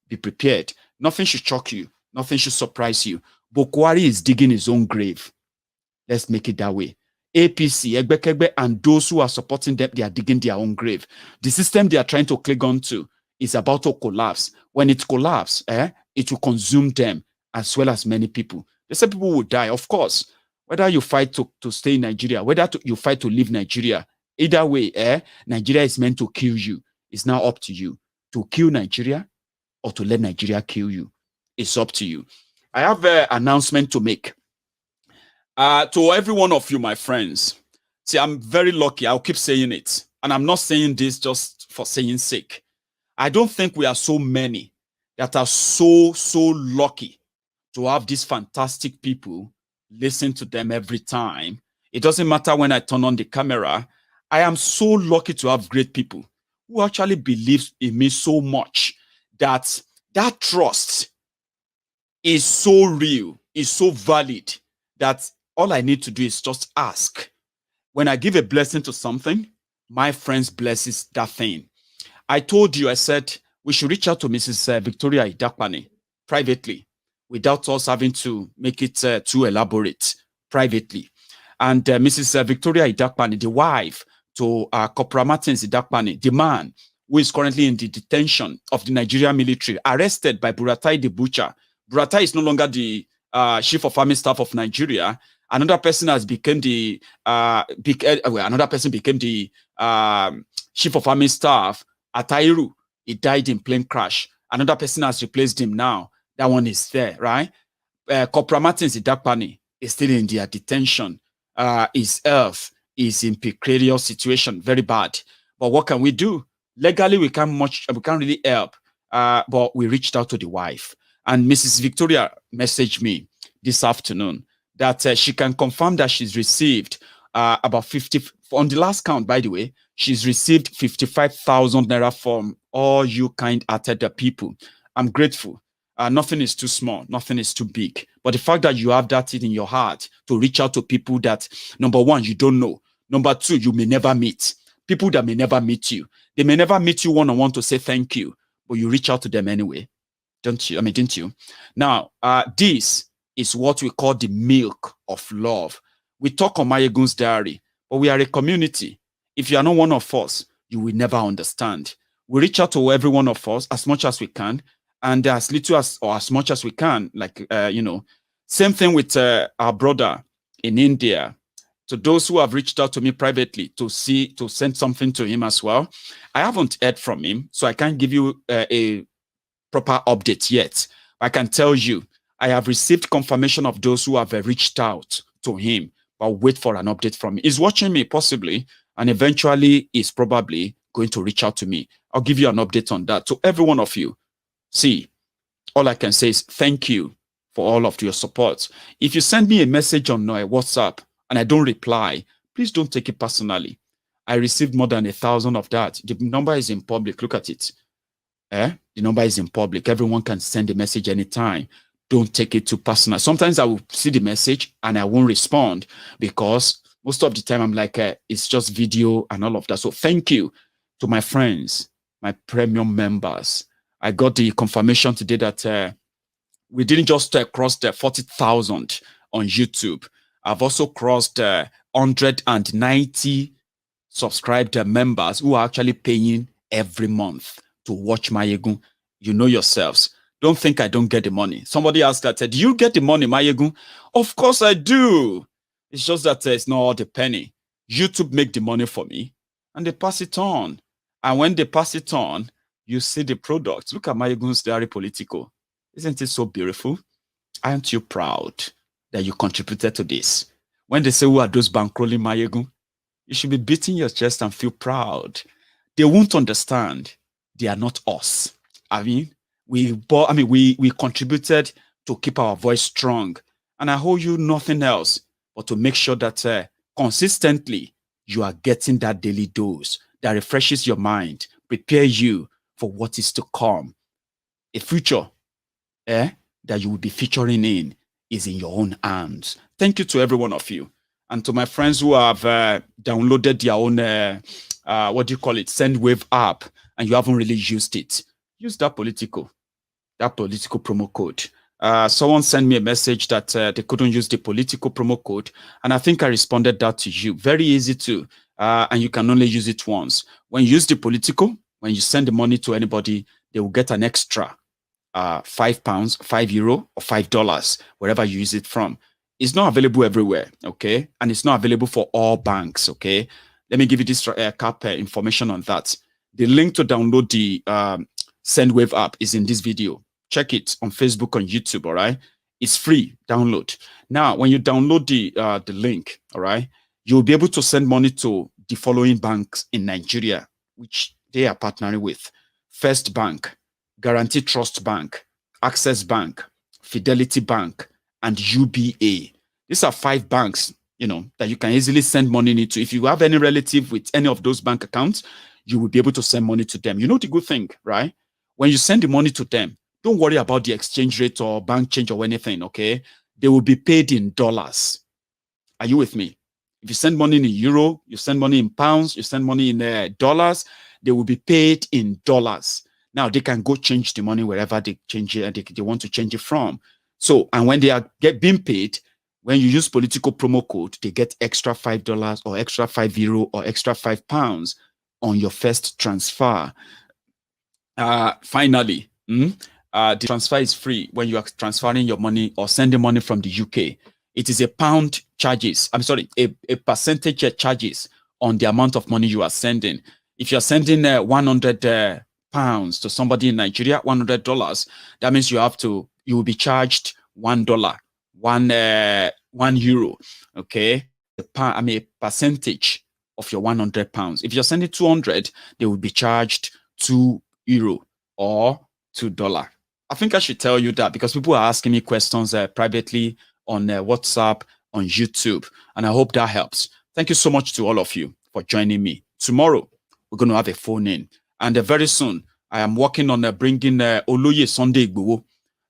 Be prepared. Nothing should shock you. Nothing should surprise you. Boko Haram is digging his own grave. Let's make it that way. APC, Egbekegbe, and those who are supporting them, they are digging their own grave. The system they are trying to cling on to is about to collapse. When it collapses, it will consume them as well as many people. They say people will die, of course. Whether you fight to stay in Nigeria, whether you fight to leave Nigeria, either way, Nigeria is meant to kill you. It's now up to you to kill Nigeria or to let Nigeria kill you. It's up to you. I have an announcement to make. To every one of you, my friends. See, I'm very lucky. I'll keep saying it. And I'm not saying this just for saying sake. I don't think we are so many that are so lucky to have these fantastic people listen to them every time. It doesn't matter when I turn on the camera. I am so lucky to have great people who actually believe in me so much that that trust is so real, is so valid, that all I need to do is just ask. When I give a blessing to something, my friends blesses that thing. I told you, I said, we should reach out to Mrs. Victoria Idakpani privately without us having to make it too elaborate privately. And Mrs. Victoria Idakpani, the wife to Corporal Martins Idakpani, the man who is currently in the detention of the Nigerian military, arrested by Buratai the Butcher. Buratai is no longer the chief of army staff of Nigeria. Another person has become the another person became the chief of army staff. Atairu, he died in plane crash. Another person has replaced him now. That one is there, right? Corporal Martins Idakpani is still in their detention. His health is in precarious situation, very bad. But what can we do? Legally, we can't really help. But we reached out to the wife, and Mrs. Victoria messaged me this afternoon that she can confirm that she's received about 50, on the last count, by the way, she's received 55,000 naira from all you kind-hearted people. I'm grateful. Nothing is too small. Nothing is too big. But the fact that you have that in your heart to reach out to people that, number one, you don't know. Number two, you may never meet. People that may never meet you. They may never meet you one-on-one to say thank you, but you reach out to them anyway. Don't you? Didn't you? Now, this is what we call the milk of love. We talk on Maiyegun's diary, but we are a community. If you are not one of us, you will never understand. We reach out to every one of us as much as we can, and as little as or as much as we can. Like, same thing with our brother in India. To those who have reached out to me privately to send something to him as well. I haven't heard from him, so I can't give you a proper update yet. I can tell you, I have received confirmation of those who have reached out to him, but wait for an update from me. He's watching me possibly, and eventually is probably going to reach out to me. I'll give you an update on that. To every one of you, see, all I can say is thank you for all of your support. If you send me a message on WhatsApp and I don't reply, please don't take it personally. I received more than 1,000 of that. The number is in public. Look at it. The number is in public. Everyone can send a message anytime. Don't take it too personal. Sometimes I will see the message and I won't respond because most of the time I'm like, it's just video and all of that. So thank you to my friends, my premium members. I got the confirmation today that we didn't just cross the 40,000 on YouTube. I've also crossed 190 subscribed members who are actually paying every month to watch Maiyegun. You know yourselves. Don't think I don't get the money. Somebody asked that, do you get the money, Maiyegun? Of course I do. It's just that it's not all the penny. YouTube make the money for me and they pass it on. And when they pass it on, you see the product. Look at Maiyegun's diary Politico. Isn't it so beautiful? Aren't you proud that you contributed to this? When they say, who are those bankrolling Maiyegun? You should be beating your chest and feel proud. They won't understand. They are not us. I mean, we contributed to keep our voice strong. And I hold you nothing else but to make sure that consistently you are getting that daily dose that refreshes your mind, prepare you for what is to come. A future that you will be featuring in is in your own hands. Thank you to every one of you. And to my friends who have downloaded their own, Sendwave app, and you haven't really used it, use that Politico promo code. Someone sent me a message that they couldn't use the Politico promo code, and I think I responded that to you. Very easy to, and you can only use it once. When you use the Politico, when you send the money to anybody, they will get an extra £5, €5, or $5, wherever you use it from. It's not available everywhere, okay? And it's not available for all banks, okay? Let me give you this information on that. The link to download the Sendwave app is in this video. Check it on Facebook, on YouTube, all right? It's free, download. Now, when you download the link, all right, you'll be able to send money to the following banks in Nigeria, which they are partnering with: First Bank, Guarantee Trust Bank, Access Bank, Fidelity Bank, and UBA. These are 5 banks, that you can easily send money into. If you have any relative with any of those bank accounts, you will be able to send money to them. You know the good thing, right? When you send the money to them, don't worry about the exchange rate or bank change or anything, okay? They will be paid in dollars. Are you with me? If you send money in euro, you send money in pounds, you send money in dollars, they will be paid in dollars. Now, they can go change the money wherever they change it, they want to change it from. So, and when they are being paid, when you use Politico promo code, they get extra $5 or extra €5 or extra £5 on your first transfer. Finally, the transfer is free when you are transferring your money or sending money from the UK. It is a percentage charges on the amount of money you are sending. If you are sending £100 to somebody in Nigeria, $100, that means you will be charged $1, €1, okay? A percentage of your £100. If you're sending 200, they will be charged €2 or $2. I think I should tell you that because people are asking me questions privately on WhatsApp, on YouTube, and I hope that helps. Thank you so much to all of you for joining me. Tomorrow, we're going to have a phone in, and very soon, I am working on bringing Oloye Sunday Igboho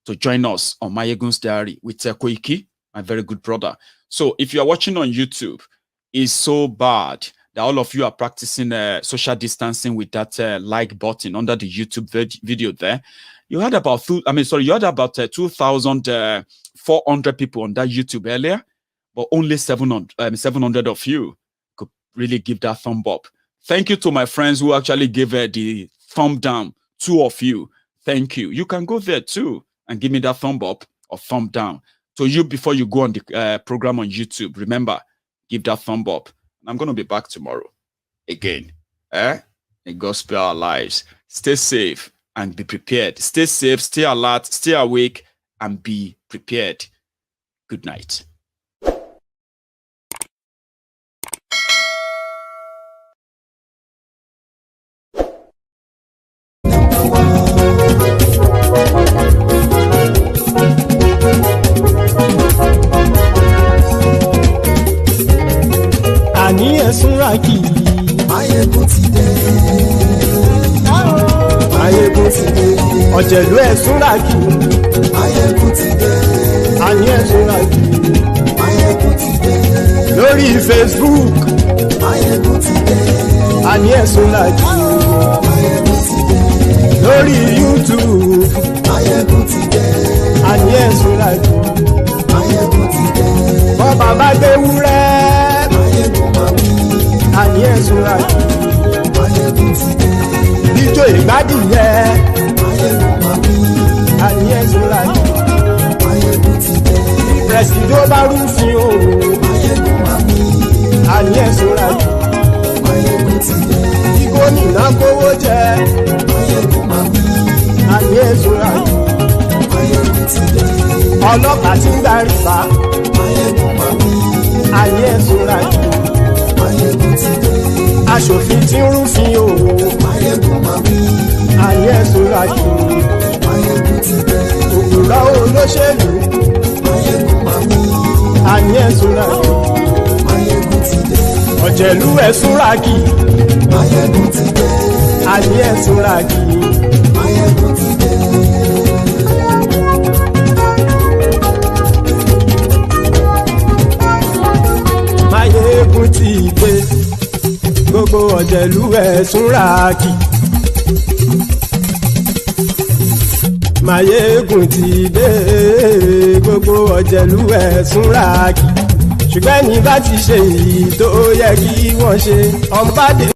to join us on Maiyegun's Diary with Koiki, my very good brother. So if you are watching on YouTube, it's so bad that all of you are practicing social distancing with that like button under the YouTube video there. You had about 2,400 people on that YouTube earlier, but only 700 of you could really give that thumb up. Thank you to my friends who actually gave the thumb down. 2 of you, thank you. You can go there too and give me that thumb up or thumb down. So you, before you go on the program on YouTube, remember, give that thumb up. I'm going to be back tomorrow again. May God spare our lives. Stay safe and be prepared. Stay safe, stay alert, stay awake, and be prepared. Good night. Àní ẹ̀sùnra kì í. Maiyegun ti dé. Maiyegun ti dé. Ọ̀jẹ̀lú ẹ̀sùnra kì í. Maiyegun ti dé. Àní ẹ̀sùnra kì í. Maiyegun ti dé. Lórí Facebook. Maiyegun ti dé. Àní ẹ̀sùnra kì í. Maiyegun ti dé. Lórí YouTube. Maiyegun ti dé. Àní ẹ̀sùnra kì í. Maiyegun ti dé. Bọ́ bàbá gbé wúrẹ́. Maiyegun máa wí. Àní ẹ̀sùnra kì í. Maiyegun ti dé. Ijó ìgbádìyẹ. Maiyegun máa wí. Àní ẹ̀sùnra kì í. Maiyegun ti dé. Prẹ̀sìdó bá rúfin o. Maiyegun máa wí. Àní ẹ̀sùnra kì í. Maiyegun ti dé. Ìgò gómìnà kówó jẹ Maiyegun máa wí. àní èsúra kì Maiyegun ti dé. ọlọ́pàá tí ń gba rìbá Maiyegun máa wí. àní èsúra kì Maiyegun ti dé. aṣòfin tí ń rúfin òwò Maiyegun máa wí. àní èsúra kì Maiyegun ti dé. òkúrọ̀ olóṣèlú Maiyegun máa wí. àní èsúra kì Maiyegun ti dé. ọ̀jẹ̀lú ẹ̀súra kì Maiyegun ti dé. àní èsúra kì Maiyegun ti dé. Maiyegun ti dé gbogbo ọ̀jẹ̀lú ẹ̀súra kì Maiyegun ti dé gbogbo ọ̀jẹ̀lú ẹ̀súra kì ṣùgbọ́n ní bá ti ṣe èyí tó yẹ kí wọ́n ṣe ọ̀nbádé.